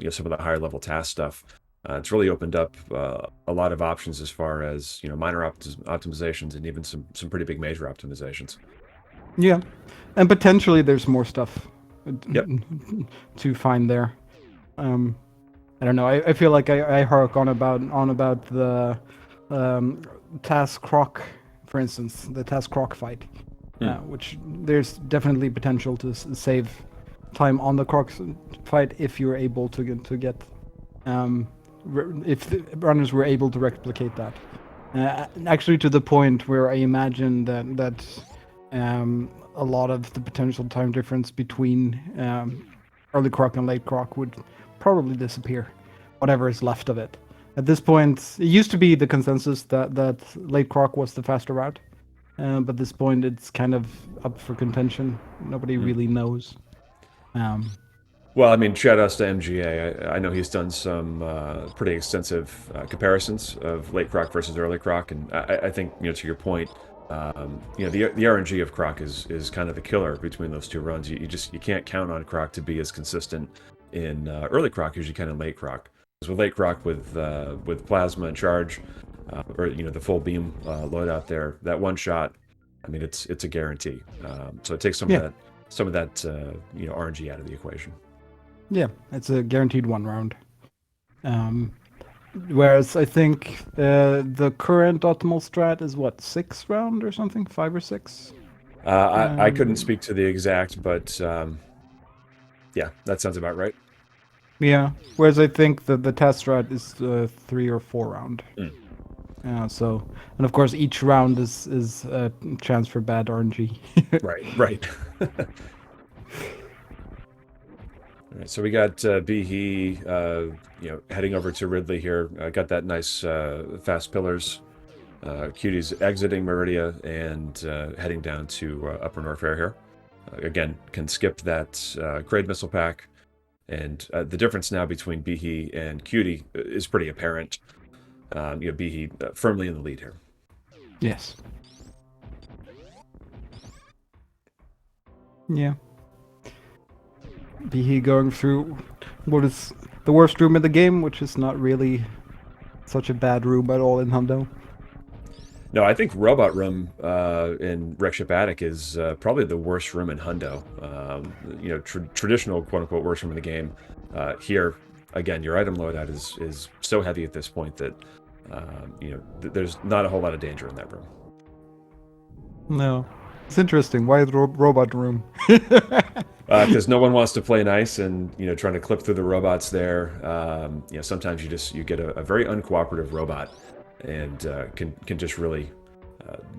A: some of the higher level task stuff. It's really opened up a lot of options as far as minor optimizations and even some pretty big major optimizations.
B: Yeah, and potentially there's more stuff to find there. I don't know. I feel like I hark on about the task croc, for instance, the task croc fight. Which there's definitely potential to save time on the croc fight if you're able to get if the runners were able to replicate that. Actually, to the point where I imagine that a lot of the potential time difference between early croc and late croc would probably disappear, whatever is left of it. At this point, it used to be the consensus that late Croc was the faster route, but at this point, it's kind of up for contention. Nobody really knows.
A: Well, I mean, shout outs to MGA. I know he's done some pretty extensive comparisons of late Croc versus early Croc, and I think, you know, to your point, you know, the RNG of Croc is kind of the killer between those two runs. You can't count on Croc to be as consistent in early Croc as you can in late Croc. Because with late Croc with plasma and charge, or you know, the full beam loadout there, that one shot, I mean, it's a guarantee. So it takes some of that you know, RNG out of the equation.
B: Yeah, it's a guaranteed one round. Whereas I think the current optimal strat is what, 6 round or something, 5 or 6.
A: I couldn't speak to the exact, but yeah, that sounds about right.
B: Yeah. Whereas I think the test strat is 3 or 4 round. So, and of course, each round is a chance for bad RNG.
A: Right. All right, so we got Behe, you know, heading over to Ridley here. Got that nice fast pillars. Cutie's exiting Meridia and heading down to Upper Norfair here. Again, can skip that Kraid missile pack. And the difference now between Behe and Cutie is pretty apparent. You know, Behe firmly in the lead here.
B: Yes. Yeah. Behe going through what is the worst room in the game, which is not really such a bad room at all in Hundo.
A: No, I think Robot Room in Wreckship Attic is probably the worst room in Hundo. You know, traditional quote-unquote worst room in the game. Here, again, your item loadout is so heavy at this point that you know, there's not a whole lot of danger in that room.
B: No. It's interesting. Why the Robot Room?
A: Because no one wants to play nice, and you know, trying to clip through the robots there. You know, sometimes you get a very uncooperative robot, and can just really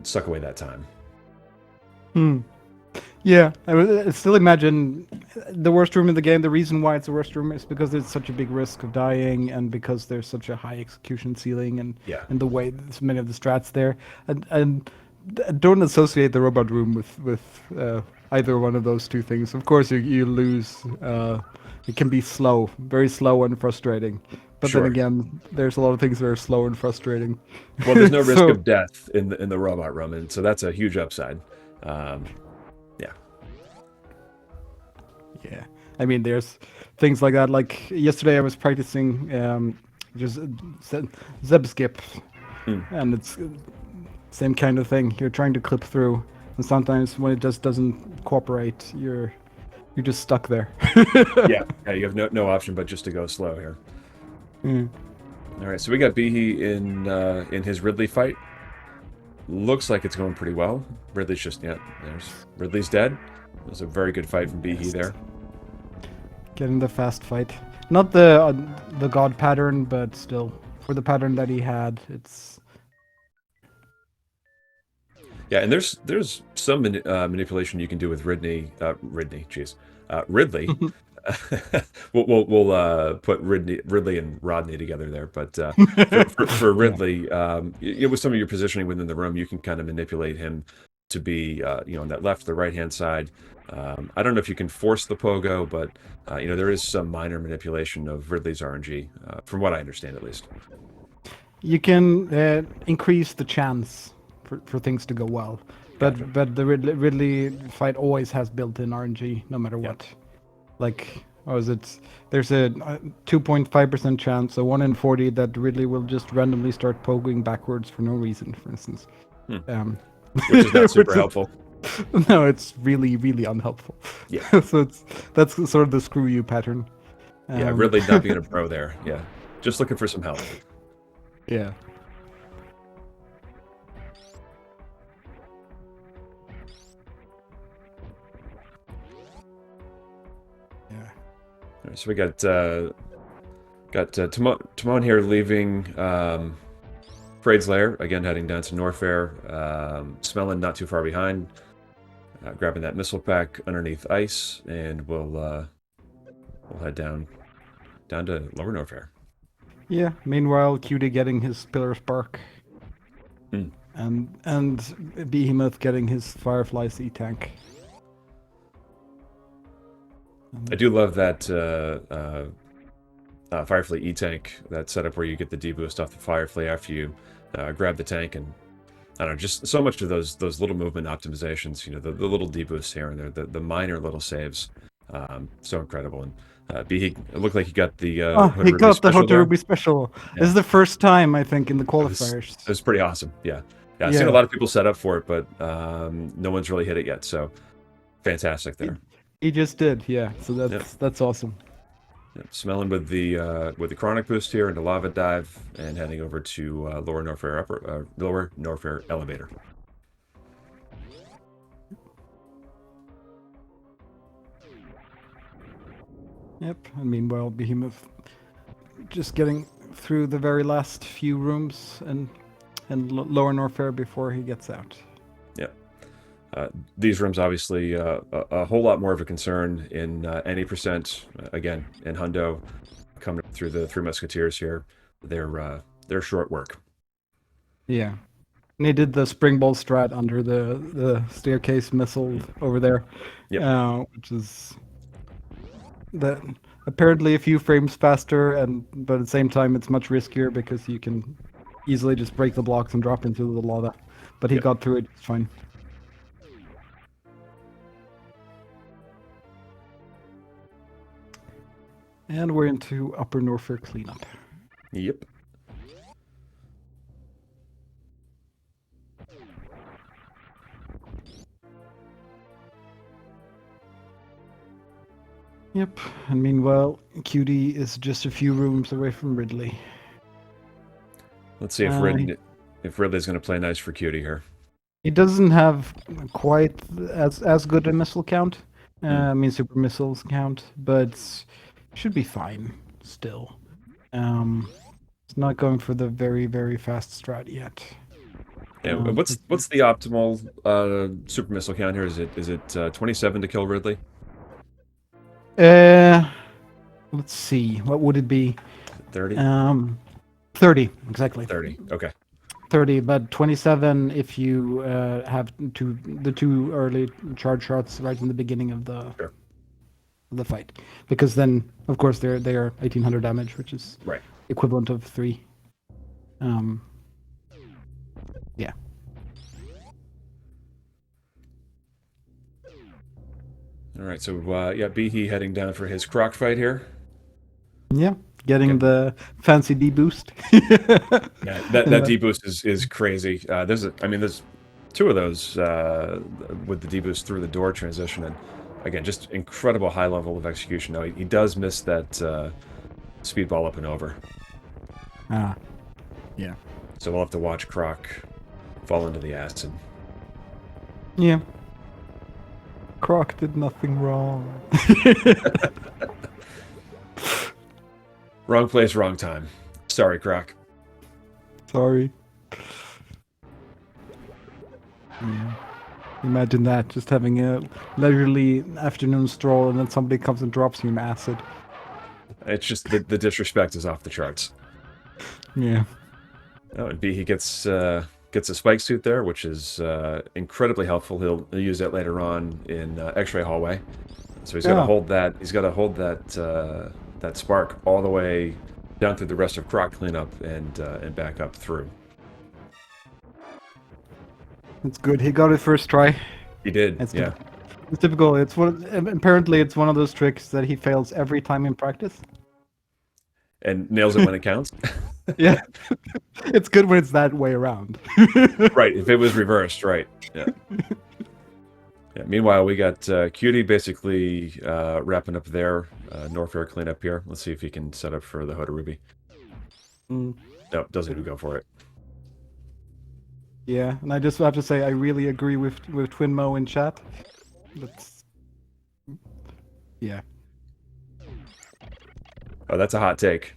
A: suck away that time.
B: Yeah, I still imagine the worst room in the game. The reason why it's the worst room is because there's such a big risk of dying, and because there's such a high execution ceiling, and the way so many of the strats there, and don't associate the robot room with either one of those two things. Of course, you lose. It can be slow, very slow and frustrating. But then again, there's a lot of things that are slow and frustrating.
A: Well, there's no risk of death in the robot room, and so that's a huge upside.
B: Yeah, I mean, there's things like that. Like yesterday, I was practicing just Zeb skip, and it's same kind of thing. You're trying to clip through, and sometimes when it just doesn't cooperate, you're just stuck there.
A: yeah, you have no option but just to go slow here. All right, so we got Behe in his Ridley fight. Looks like it's going pretty well. Ridley's just there's Ridley's dead. It was a very good fight from Behe there.
B: Getting the fast fight, not the god pattern, but still for the pattern that he had, it's.
A: Yeah, and there's some manipulation you can do with Ridley. we'll put Ridley and Rodney together there, but for Ridley, with some of your positioning within the room, you can kind of manipulate him to be you know, on that left, the right hand side. I don't know if you can force the pogo, but you know, there is some minor manipulation of Ridley's RNG, from what I understand at least.
B: You can increase the chance for things to go well, but the Ridley fight always has built-in RNG no matter what. Like, there's a 2.5% chance, so 1 in 40, that Ridley will just randomly start poking backwards for no reason, for instance.
A: Which is not super helpful.
B: No, it's really, really unhelpful.
A: Yeah.
B: So that's sort of the screw you pattern.
A: Yeah, Ridley not being a pro there. Yeah, just looking for some help.
B: Yeah.
A: All right, so we got Timon here leaving Kraid's Lair, again heading down to Norfair. Smelling not too far behind, grabbing that missile pack underneath ice, and we'll head down to Lower Norfair.
B: Yeah. Meanwhile, Cutie getting his Pillar Spark,
A: Hmm.
B: and Behemoth getting his Firefly Sea Tank.
A: I do love that Firefly E-Tank, that setup where you get the D-boost off the Firefly after you grab the tank, and I don't know, just so much of those little movement optimizations, the little D-boosts here and there, the minor little saves, so incredible. And it looked like he got the
B: Oh,
A: Hood
B: he
A: Ruby
B: got the
A: special
B: Hotel
A: there.
B: Ruby special. This
A: Yeah,
B: is the first time, I think, in the
A: it was it
B: qualifiers.
A: was pretty awesome. Yeah, yeah, I've seen a
B: Yeah.
A: lot of people set up for it, but no one's really hit it yet. So fantastic
B: He,
A: there.
B: he just did, yeah. So
A: Yep.
B: that's awesome.
A: Yep. Smelling with the chronic boost here into lava dive and heading over to lower Norfair elevator.
B: Yep. And meanwhile, Behemoth just getting through the very last few rooms and lower Norfair before he gets out.
A: Yep. These rooms obviously a whole lot more of a concern in any percent. Again, in Hundo, coming through the Three Musketeers here, they're short work.
B: Yeah. And he did the springbolt strat under the staircase missile over there,
A: Yep.
B: which is that apparently a few frames faster, but at the same time it's much riskier because you can easily just break the blocks and drop into the lava. But he
A: Yep.
B: got through it just fine. And we're into Upper Norfair cleanup.
A: Yep.
B: Yep. And meanwhile, Cutie is just a few rooms away from Ridley.
A: Let's see if Ridley's going to play nice for Cutie here.
B: He doesn't have quite as good a missile count. I mean, super missiles count, but should be fine still. It's not going for the very, very fast strat yet.
A: Yeah, what's the optimal super missile count here? Is it 27 to kill Ridley?
B: Let's see. What would it be?
A: 30?
B: 30 exactly.
A: 30. Okay.
B: 30, but 27 if you have the two early charge shots right in the beginning of the fight, because then of course they are 1800 damage, which is
A: Right.
B: equivalent of 3. Yeah.
A: All right. So yeah, Behe heading down for his croc fight here.
B: Yeah. Getting the fancy D boost.
A: Yeah, that D boost is crazy. There's two of those with the D boost through the door transition, and again, just incredible high level of execution. Now he does miss that speedball up and over.
B: Yeah.
A: So we'll have to watch Croc fall into the acid.
B: Yeah. Croc did nothing wrong.
A: Wrong place, wrong time. Sorry, Croc.
B: Sorry. Yeah. Imagine that, just having a leisurely afternoon stroll and then somebody comes and drops you an acid.
A: It's just the disrespect is off the charts.
B: Yeah.
A: Oh, and B, he gets a spike suit there, which is incredibly helpful. He'll use that later on in X-ray hallway. So he's got to hold that. He's got to hold that that spark all the way down through the rest of Croc cleanup and back up through.
B: It's good. He got it first try.
A: He did.
B: It's
A: yeah.
B: It's typical. Apparently it's one of those tricks that he fails every time in practice.
A: And nails it when it counts.
B: Yeah. It's good when it's that way around.
A: Right. If it was reversed, right. Yeah. Yeah. Meanwhile, we got Cutie basically wrapping up their Norfair cleanup here. Let's see if he can set up for the Hoda Ruby. Nope, doesn't even go for it.
B: Yeah, and I just have to say I really agree with Twinmo in chat. That's yeah.
A: Oh, that's a hot take.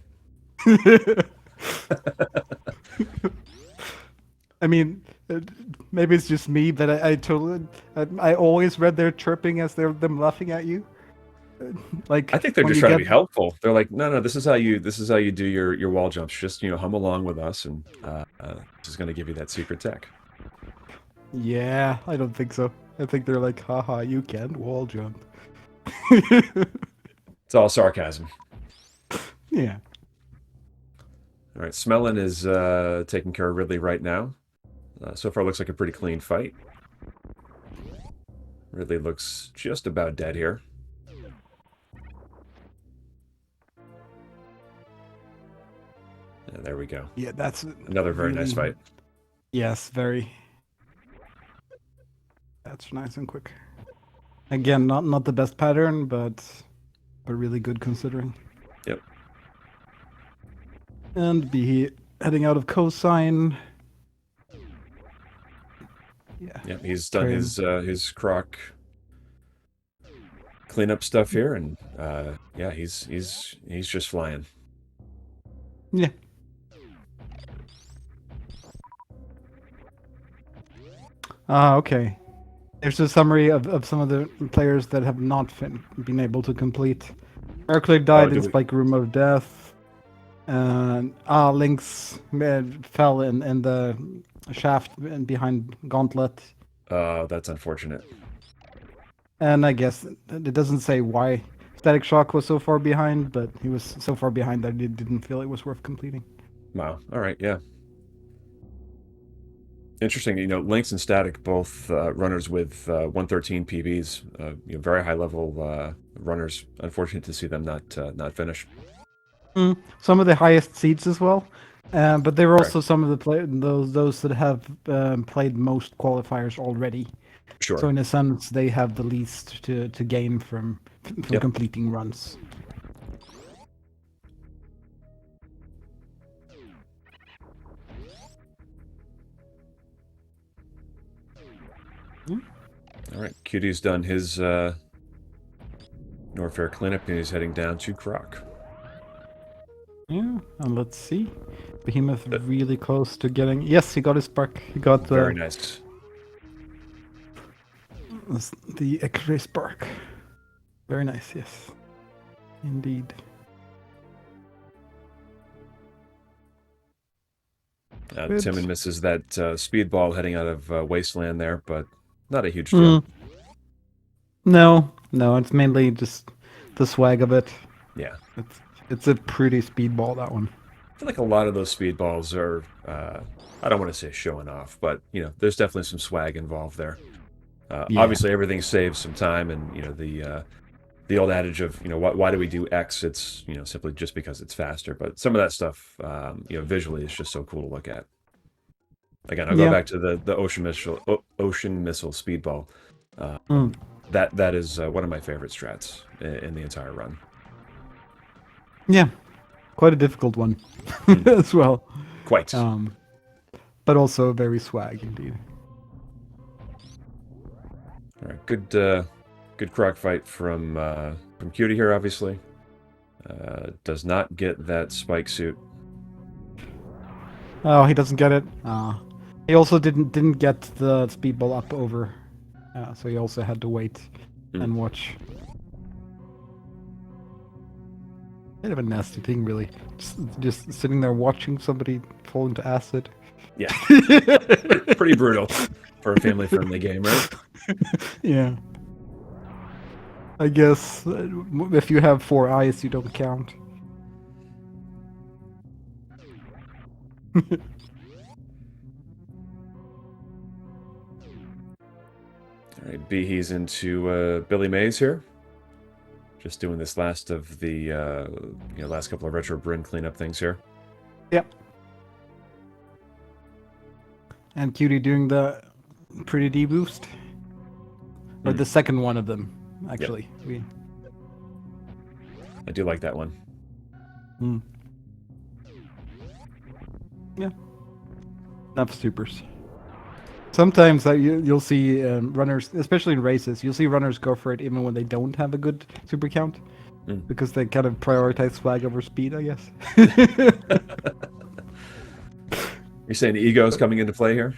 B: I mean, maybe it's just me, but I totally I always read their chirping as them laughing at you. Like
A: I think they're
B: when
A: just
B: you
A: trying to
B: get,
A: be helpful. They're like, no, this is how you do your wall jumps. Just hum along with us, and this is going to give you that secret tech.
B: yeah, I don't think so. I think they're like, haha, you can't wall jump.
A: It's all sarcasm.
B: Yeah.
A: All right, Smellin is taking care of Ridley right now. So far, looks like a pretty clean fight. Ridley looks just about dead here. And there we go.
B: Yeah, that's
A: Another very nice fight.
B: Yes, very. That's nice and quick. Again, not the best pattern, but really good considering.
A: Yep.
B: And be heading out of cosine. Yeah.
A: Yeah, he's done his croc cleanup stuff here, and yeah, he's just flying.
B: Yeah. Okay. There's a summary of some of the players that have not been able to complete. Mercury died in Spike Room of Death. And Lynx fell in the shaft behind Gauntlet.
A: That's unfortunate.
B: And I guess it doesn't say why Static Shock was so far behind, but he was so far behind that he didn't feel it was worth completing.
A: Wow. All right. Yeah. Interesting. Lynx and Static both runners with 113 PBs. Very high level runners. Unfortunate to see them not finish.
B: Some of the highest seeds as well, but they were also some of the those that have played most qualifiers already.
A: Sure.
B: So in a sense, they have the least to gain from completing runs.
A: All right, Cutie's done his Norfair cleanup, and he's heading down to Croc.
B: Yeah, and let's see. Behemoth really close to getting... Yes, he got his spark. He got the...
A: Very nice.
B: The X-ray spark. Very nice, yes. Indeed.
A: Timon misses that speedball heading out of Wasteland there, but not a huge deal.
B: No, it's mainly just the swag of it.
A: Yeah.
B: It's a pretty speedball, that one.
A: I feel like a lot of those speedballs are, I don't want to say showing off, but, there's definitely some swag involved there. Obviously, everything saves some time, and, the old adage of, why do we do X? It's, simply just because it's faster. But some of that stuff, visually is just so cool to look at. Again, I'll go back to the ocean missile speedball. That is one of my favorite strats in the entire run.
B: Yeah, quite a difficult one as well.
A: Quite.
B: But also very swag indeed.
A: All right, good croc fight from Cutie here. Obviously, does not get that spike suit.
B: Oh, he doesn't get it. He also didn't get the speedball up over, so he also had to wait and watch. Bit of a nasty thing, really. Just sitting there watching somebody fall into acid.
A: Yeah, pretty brutal for a family-friendly game, right?
B: Yeah. I guess if you have 4 eyes, you don't count.
A: All right, he's into Billy Mays here. Just doing this last of the last couple of retro Bryn cleanup things here.
B: Yep. And Cutie doing the pretty D boost, or the second one of them, actually. Yep.
A: I do like that one.
B: Yeah. Enough supers. Sometimes you'll see runners, especially in races, you'll see runners go for it even when they don't have a good super count, because they kind of prioritize swag over speed, I guess.
A: You're saying ego is coming into play here?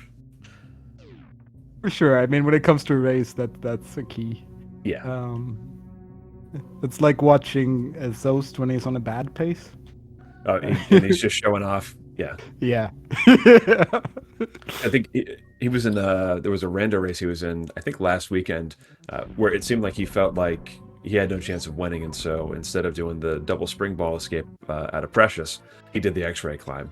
B: For sure. I mean, when it comes to a race, that's a key.
A: Yeah.
B: It's like watching Zost when he's on a bad pace.
A: And he's just showing off. Yeah.
B: Yeah.
A: I think he was in there was a rando race he was in, I think last weekend, where it seemed like he felt like he had no chance of winning, and so instead of doing the double spring ball escape out of Precious, he did the X-ray climb.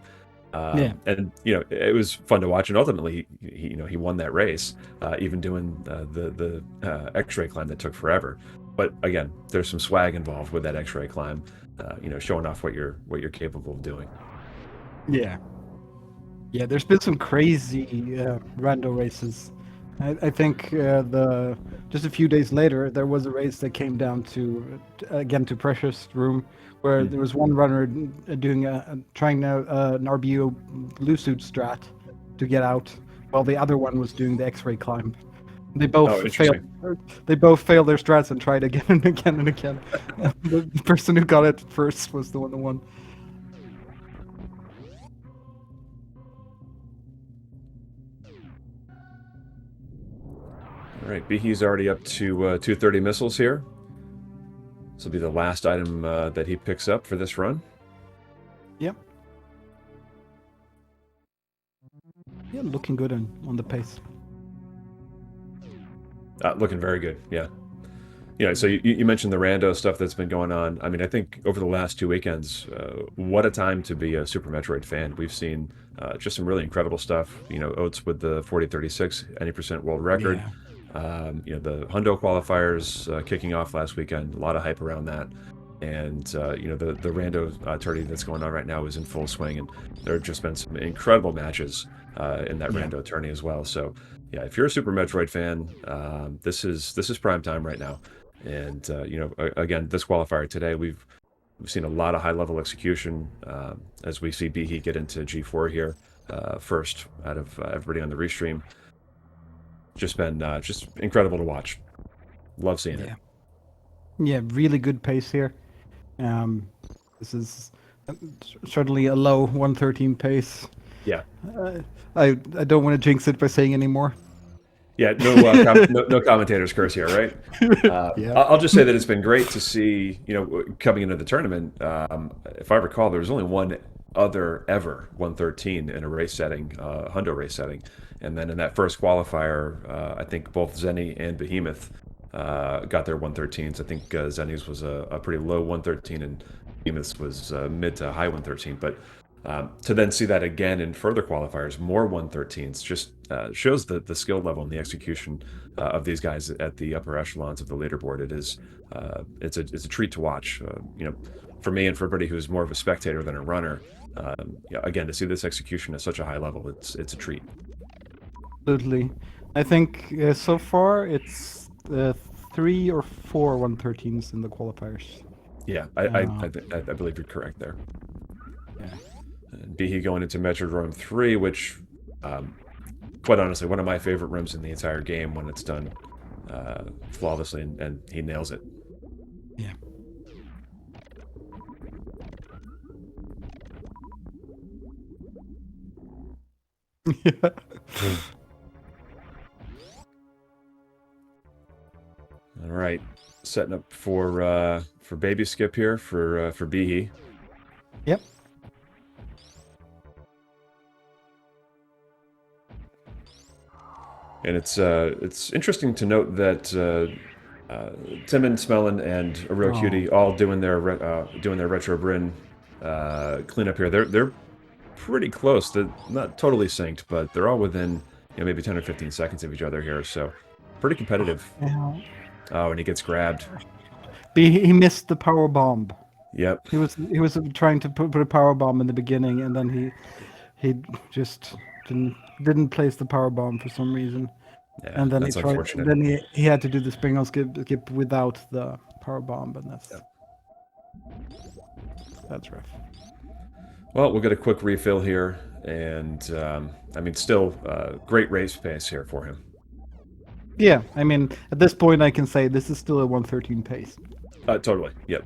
B: Yeah.
A: And it was fun to watch, and ultimately he won that race, even doing the X-ray climb that took forever. But again, there's some swag involved with that X-ray climb, showing off what you're capable of doing.
B: Yeah. Yeah, there's been some crazy rando races. I think just a few days later there was a race that came down to again to Precious Room, where there was one runner doing trying an RBO blue suit strat to get out, while the other one was doing the X-ray climb. They both failed. They both failed their strats and tried again and again and again. The person who got it first was the one who won.
A: All right, Behe's already up to 230 missiles here. This will be the last item that he picks up for this run.
B: Yep. Yeah, looking good on the pace.
A: Looking very good, yeah. So you mentioned the rando stuff that's been going on. I mean, I think over the last 2 weekends, what a time to be a Super Metroid fan. We've seen just some really incredible stuff. Oates with the 4036 any % world record.
B: Yeah.
A: The Hundo qualifiers kicking off last weekend. A lot of hype around that. And the rando tourney that's going on right now is in full swing, and there have just been some incredible matches in that rando tourney as well. So yeah, if you're a Super Metroid fan, this is prime time right now. And again, this qualifier today, we've seen a lot of high level execution as we see Behe get into G4 here first out of everybody on the restream. Just been just incredible to watch. Love seeing it.
B: Yeah, really good pace here. This is certainly a low 113 pace.
A: Yeah.
B: I don't want to jinx it by saying any more.
A: Yeah, no commentators curse here, right?
B: Yeah.
A: I'll just say that it's been great to see, coming into the tournament. If I recall, there was only one other ever 113 in a race setting, Hundo race setting, and then in that first qualifier, I think both Zenny and Behemoth got their 113s. I think Zenny's was a pretty low 113, and Behemoth's was mid to high 113, but. To then see that again in further qualifiers, more 113s, just shows the skill level and the execution of these guys at the upper echelons of the leaderboard. It's a treat to watch. For me and for everybody who's more of a spectator than a runner. Again, to see this execution at such a high level, it's a treat.
B: Absolutely. I think so far it's 3 or 4 113s in the qualifiers.
A: Yeah, I believe you're correct there.
B: Yeah.
A: Behe going into Metroid Rome 3, which, quite honestly, one of my favorite rooms in the entire game when it's done flawlessly, and he nails it.
B: Yeah. Yeah.
A: All right, setting up for baby skip here for Behe.
B: Yep.
A: And it's interesting to note that Timon, Smellin, and Arocutie all doing their retro Bryn cleanup here. They're pretty close. They're not totally synced, but they're all within maybe 10 or 15 seconds of each other here. So pretty competitive. Oh, and he gets grabbed.
B: He missed the power bomb.
A: Yep.
B: He was trying to put a power bomb in the beginning, and then he just didn't place the power bomb for some reason.
A: Yeah,
B: and then
A: that's unfortunate.
B: Then he had to do the spring on skip without the power bomb, and that's rough.
A: Well, we'll get a quick refill here, and I mean, still great race pace here for him.
B: Yeah, I mean, at this point, I can say this is still a 113 pace.
A: Totally. Yep.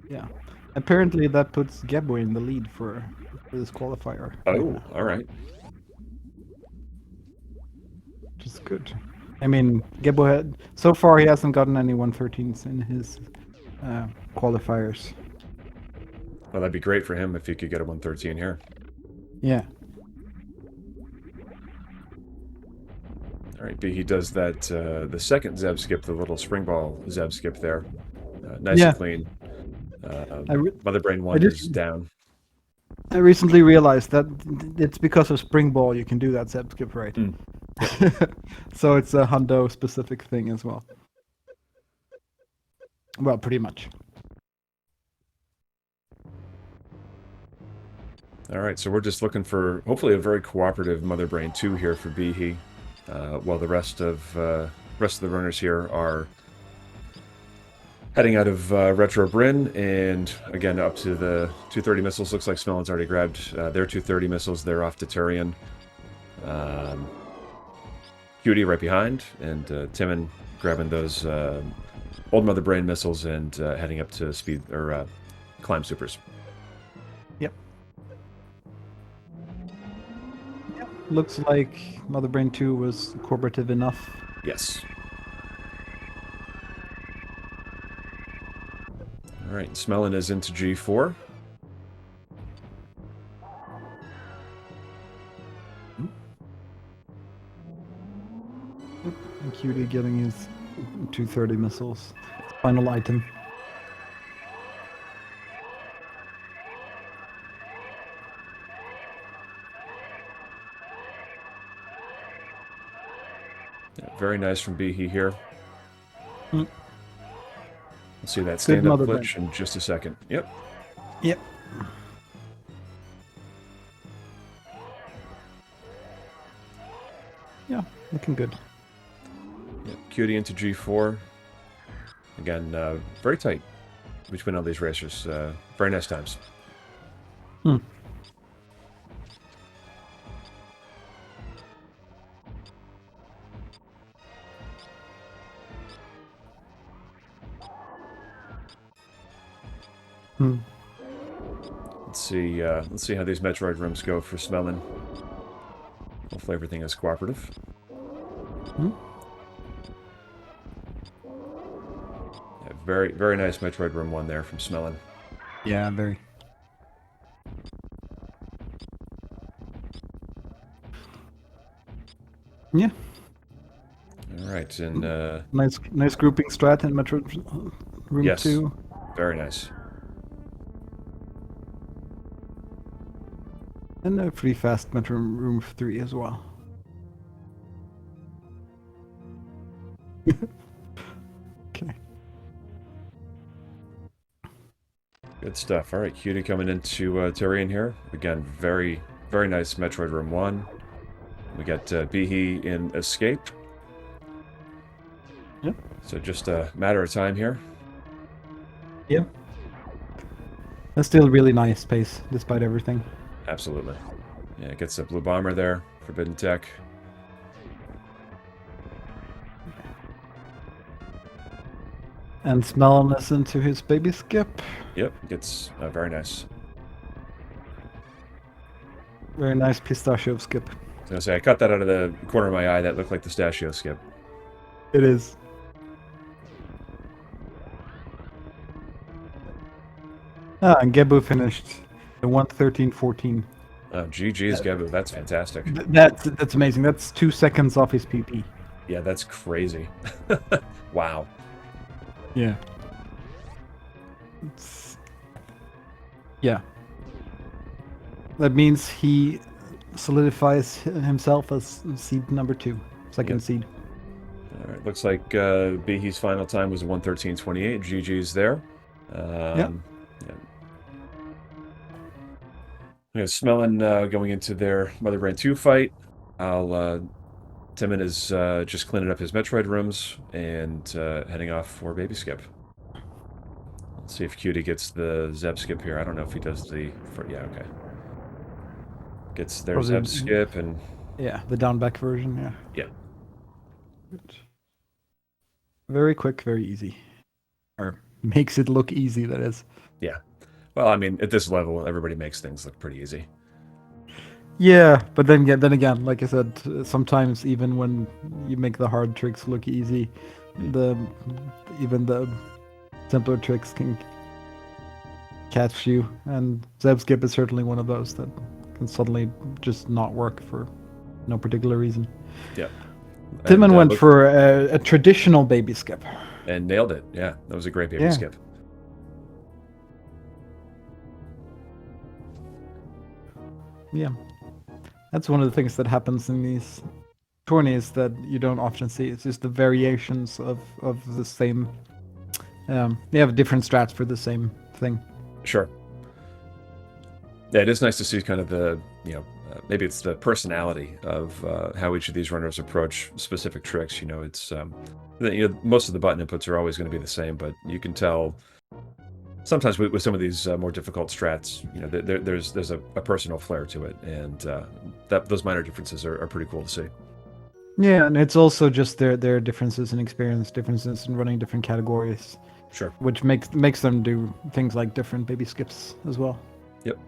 B: Yeah. Apparently, that puts Gebwe in the lead for this qualifier.
A: Oh, all right.
B: Which is good. I mean, Gebo had so far he hasn't gotten any 113s in his qualifiers.
A: Well, that'd be great for him if he could get a 113 here.
B: Yeah.
A: All right, B, he does that, the second Zeb skip, the little spring ball Zeb skip there. Nice
B: Yeah.
A: and clean. Mother Brain
B: I
A: 1 is
B: just
A: down.
B: I recently realized that it's because of spring ball you can do that Zeb skip, right?
A: Mm.
B: So it's a hundo specific thing as well. Well, pretty much.
A: All right, so we're just looking for hopefully a very cooperative Mother Brain 2 here for Behe, while the rest of the runners here are heading out of Retro Bryn and again up to the 230 missiles. Looks like Smellin's already grabbed their 230 missiles. They're off to Turian. Cutie right behind, and Timon grabbing those old Mother Brain missiles and heading up to speed or climb supers.
B: Yep. Looks like Mother Brain 2 was cooperative enough.
A: Yes. All right, Smellin is into G4.
B: And Cutie getting his 230 missiles. Final item.
A: Yeah, very nice from Behe here.
B: Mm.
A: We'll see that stand-up
B: Mother
A: glitch
B: Brain.
A: in just a second. Yep.
B: Yep. Yeah, looking good.
A: Yep. Cutie into G4. Again, very tight between all these racers. Very nice times.
B: Hmm. Hmm.
A: Let's see how these Metroid rooms go for Smellin. Hopefully everything is cooperative.
B: Hmm.
A: Yeah, very, very nice Metroid room 1 there from Smellin.
B: Yeah, very. Yeah.
A: All right, and
B: Nice grouping strat in Metro Room
A: yes,
B: 2.
A: very nice.
B: And a pretty fast Metro Room 3 as well. Okay.
A: Good stuff. All right, Cutie coming into Turian here. Again, very, very nice Metroid Room 1. We got Behe in Escape.
B: Yep.
A: So just a matter of time here.
B: Yeah. That's still really nice pace, despite everything.
A: Absolutely. Yeah, it gets a blue bomber there. Forbidden Tech.
B: And Smellness into his baby skip.
A: Yep, gets very nice.
B: Very nice pistachio skip.
A: I was gonna say, I cut that out of the corner of my eye. That looked like the pistachio skip.
B: It is. Ah, and Gebu finished the 113.14.
A: GG's Gebu. That's fantastic.
B: That's amazing. That's 2 seconds off his PP.
A: Yeah, that's crazy. Wow.
B: Yeah. Yeah. That means he solidifies himself as seed number 2, second
A: Yep.
B: seed.
A: All right, looks like Behe's final time was 113.28. GG's there.
B: Yeah.
A: We have Smellin going into their Mother Brain 2 fight. Timon is just cleaning up his Metroid rooms and heading off for Baby Skip. Let's see if Cutie gets the Zeb skip here. I don't know if he does the... yeah, okay. Gets their Zeb skip and...
B: Yeah, the down-back version, yeah.
A: Yeah.
B: Good. Very quick, very easy. Or makes it look easy, that is.
A: Yeah. Well, I mean, at this level, everybody makes things look pretty easy.
B: Yeah, but then again, like I said, sometimes even when you make the hard tricks look easy,
A: Hmm.
B: the even the simpler tricks can catch you, and Zeb Skip is certainly one of those that can suddenly just not work for no particular reason.
A: Yep. And
B: Timon went
A: look,
B: for a traditional baby skip.
A: and nailed it. Yeah, that was a great baby
B: Yeah,
A: skip.
B: yeah. That's one of the things that happens in these tourneys that you don't often see. It's just the variations of the same. They have different strats for the same thing.
A: Sure. Yeah, it is nice to see kind of the, maybe it's the personality of how each of these runners approach specific tricks. It's most of the button inputs are always going to be the same, but you can tell sometimes with some of these more difficult strats, there's a personal flair to it, and that those minor differences are pretty cool to see.
B: Yeah, and it's also just their differences in experience, differences in running different categories,
A: Sure.
B: which makes them do things like different baby skips as well.
A: Yep.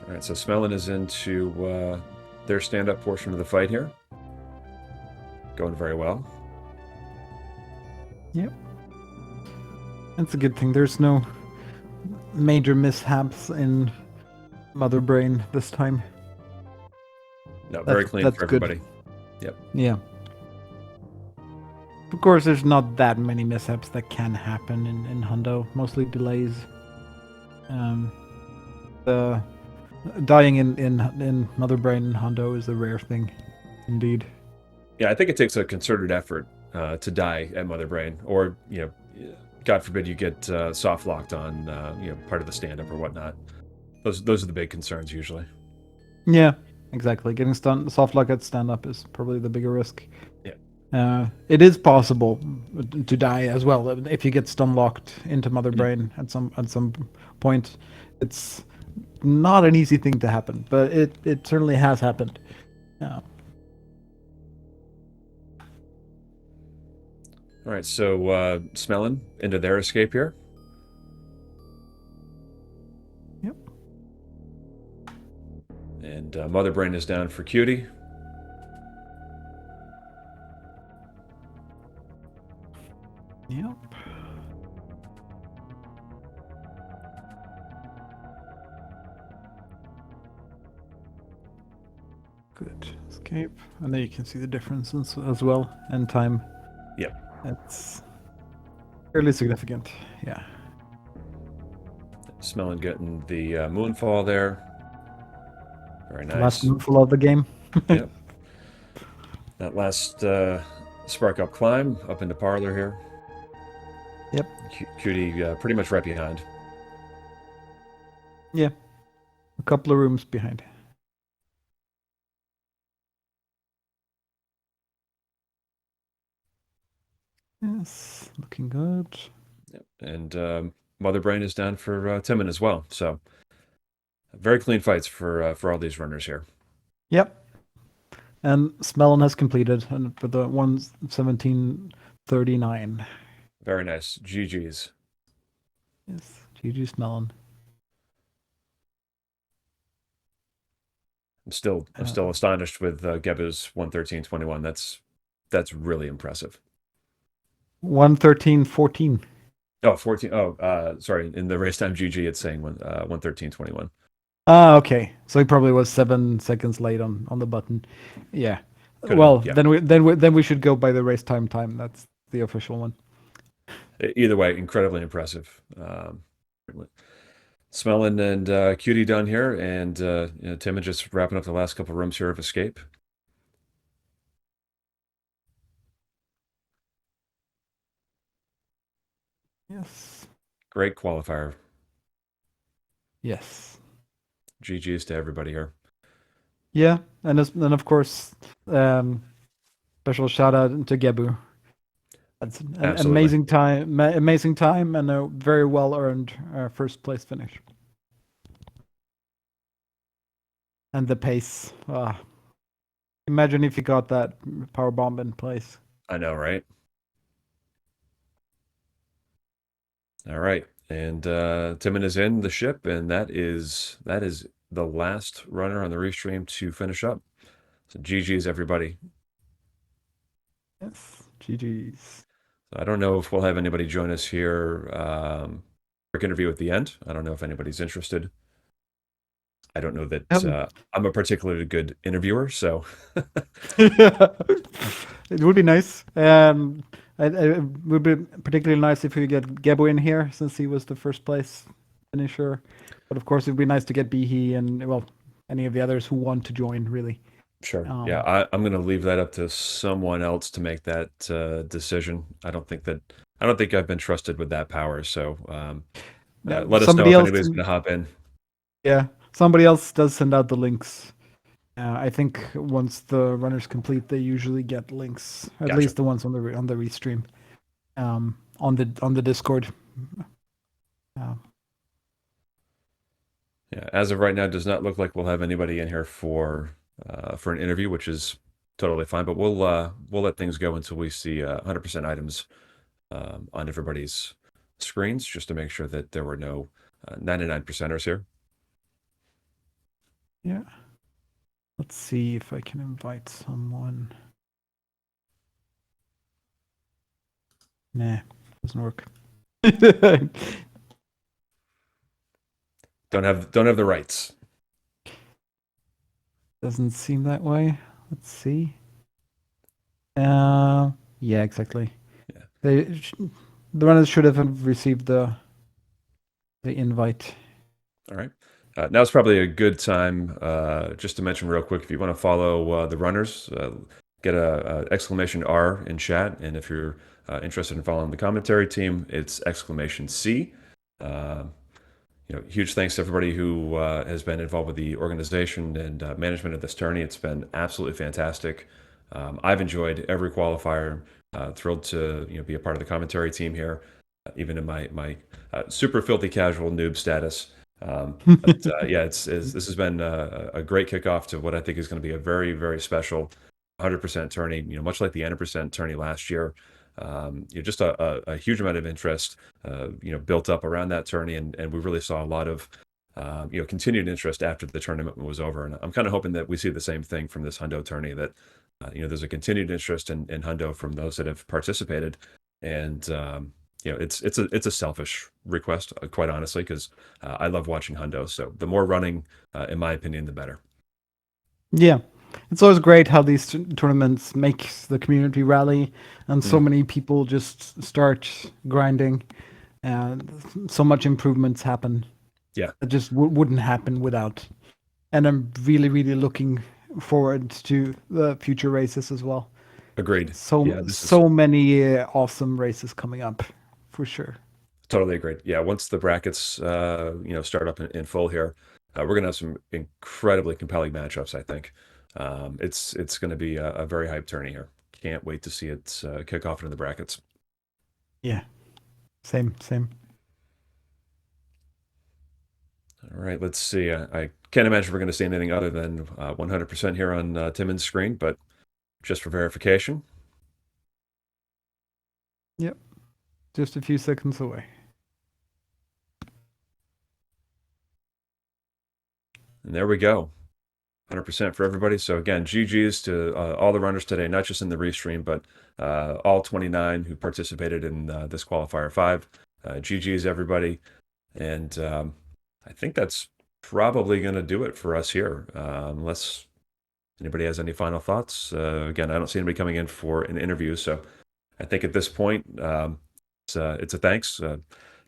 A: All right, so Smelling is into their stand-up portion of the fight here. Going very well.
B: Yep. That's a good thing. There's no major mishaps in Mother Brain this time.
A: No, very clean
B: That's
A: for
B: good.
A: everybody. Yep.
B: Yeah. Of course, there's not that many mishaps that can happen in Hundo. Mostly delays. The dying in Mother Brain and Hundo is a rare thing, indeed.
A: Yeah, I think it takes a concerted effort to die at Mother Brain, or God forbid you get soft locked on part of the stand-up or whatnot. Those are the big concerns usually.
B: Yeah, exactly. Getting soft lock at stand up is probably the bigger risk.
A: Yeah.
B: It is possible to die as well if you get stun locked into Mother
A: Mm.
B: Brain at some point. It's not an easy thing to happen, but it certainly has happened.
A: All right, so Smelling into their escape here.
B: Yep.
A: And Mother Brain is down for Cutie.
B: Yep. Good. Escape. And then you can see the difference as well in time.
A: Yep.
B: It's fairly significant. Yeah.
A: Smelling getting the Moonfall there. Very
B: The last
A: nice.
B: moonful of the game.
A: Yep. That last spark up climb up into Parlor here.
B: Yep.
A: Cutie pretty much right behind.
B: Yeah. A couple of rooms behind. Yes, looking good.
A: Yep. And Mother Brain is down for Timon as well. So very clean fights for all these runners here.
B: Yep. And Smellon has completed and for the 1:17:39.
A: Very nice. GG's.
B: Yes, GG Smellon.
A: I'm still astonished with Gebu's 113.21. That's really impressive.
B: 1:13:14.
A: Oh, 14. Oh, sorry. In the race time GG, it's saying 113.21.
B: Ah, okay. So he probably was 7 seconds late on the button. Yeah.
A: Could have
B: Well,
A: been. Yeah.
B: then we should go by the race time. That's the official one.
A: Either way, incredibly impressive. Smelling and Cutie done here, and Timon just wrapping up the last couple rooms here of Escape.
B: Yes.
A: Great qualifier.
B: Yes.
A: GG's to everybody here.
B: Yeah, and of course, special shout out to Gebu. That's an
A: Absolutely.
B: amazing time, and a very well earned first place finish. And the pace. Imagine if you got that power bomb in place.
A: I know, right? All right. And Timon is in the ship, and that is the last runner on the restream to finish up. So GG's everybody.
B: Yes, GG's.
A: I don't know if we'll have anybody join us here. Quick interview at the end. I don't know if anybody's interested. I don't know that
B: Um,
A: I'm a particularly good interviewer, so
B: it would be nice. It would be particularly nice if we get Gebo in here, since he was the first place finisher. But of course, it would be nice to get Bihi and, well, any of the others who want to join, really.
A: sure. Yeah,
B: Um,
A: I'm going to leave that up to someone else to make that decision. I don't think I've been trusted with that power. So
B: Now,
A: let us know
B: somebody
A: if
B: else,
A: anybody's going to hop in.
B: yeah, somebody else does send out the links. I think once the runners complete, they usually get links. At
A: Gotcha.
B: least the ones on the restream, on the Discord. Uh,
A: Yeah, as of right now, it does not look like we'll have anybody in here for an interview, which is totally fine. But we'll let things go until we see 100% items on everybody's screens, just to make sure that there were no 99 percenters here.
B: yeah. Let's see if I can invite someone. Nah, doesn't work.
A: Don't have the rights.
B: Doesn't seem that way. Let's see. Yeah, exactly.
A: Yeah.
B: The runners should have received the invite.
A: All right. Now's probably a good time just to mention real quick, if you want to follow the runners, get a exclamation R in chat, and if you're interested in following the commentary team, it's exclamation C. Huge thanks to everybody who has been involved with the organization and management of this tourney. It's been absolutely fantastic. I've enjoyed every qualifier. Thrilled to be a part of the commentary team here, even in my super filthy casual noob status. But yeah, this has been a great kickoff to what I think is going to be a very, very special 100% tourney. Much like the 100% tourney last year. Just a huge amount of interest, built up around that tourney, and we really saw a lot of, continued interest after the tournament was over. And I'm kind of hoping that we see the same thing from this Hundo tourney. That there's a continued interest in Hundo from those that have participated, and it's a selfish request, quite honestly, because I love watching Hundo. So the more running, in my opinion, the better.
B: Yeah, it's always great how these tournaments make the community rally, and so many people just start grinding, and so much improvements happen
A: Yeah,
B: that just wouldn't happen without. And I'm really, really looking forward to the future races as well.
A: agreed.
B: So
A: Yeah, this is
B: so many awesome races coming up, for sure.
A: totally agreed. Yeah, once the brackets start up in full here, we're gonna have some incredibly compelling matchups. I think it's going to be a very hyped tourney here. Can't wait to see it kick off into the brackets.
B: Yeah, same.
A: All right, let's see. I can't imagine we're going to see anything other than 100% here on Timon's screen, but just for verification.
B: Yep, just a few seconds away.
A: And there we go. 100% for everybody. So again, GG's to all the runners today, not just in the restream, but all 29 who participated in this qualifier 5. GG's everybody. And I think that's probably going to do it for us here. Unless anybody has any final thoughts. Again, I don't see anybody coming in for an interview. So I think at this point, it's a thanks.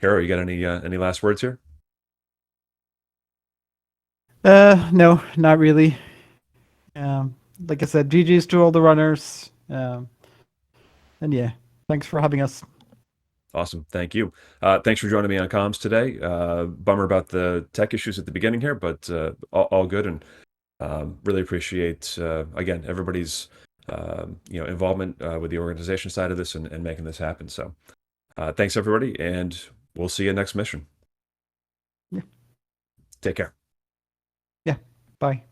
A: Hero, you got any last words here?
B: No, not really. Like I said, GG's to all the runners. And yeah, thanks for having us.
A: Awesome. Thank you. Thanks for joining me on comms today. Bummer about the tech issues at the beginning here, but all good. And really appreciate, again, everybody's involvement with the organization side of this and making this happen. So thanks, everybody, and we'll see you next mission.
B: Yeah.
A: Take care.
B: Yeah, bye.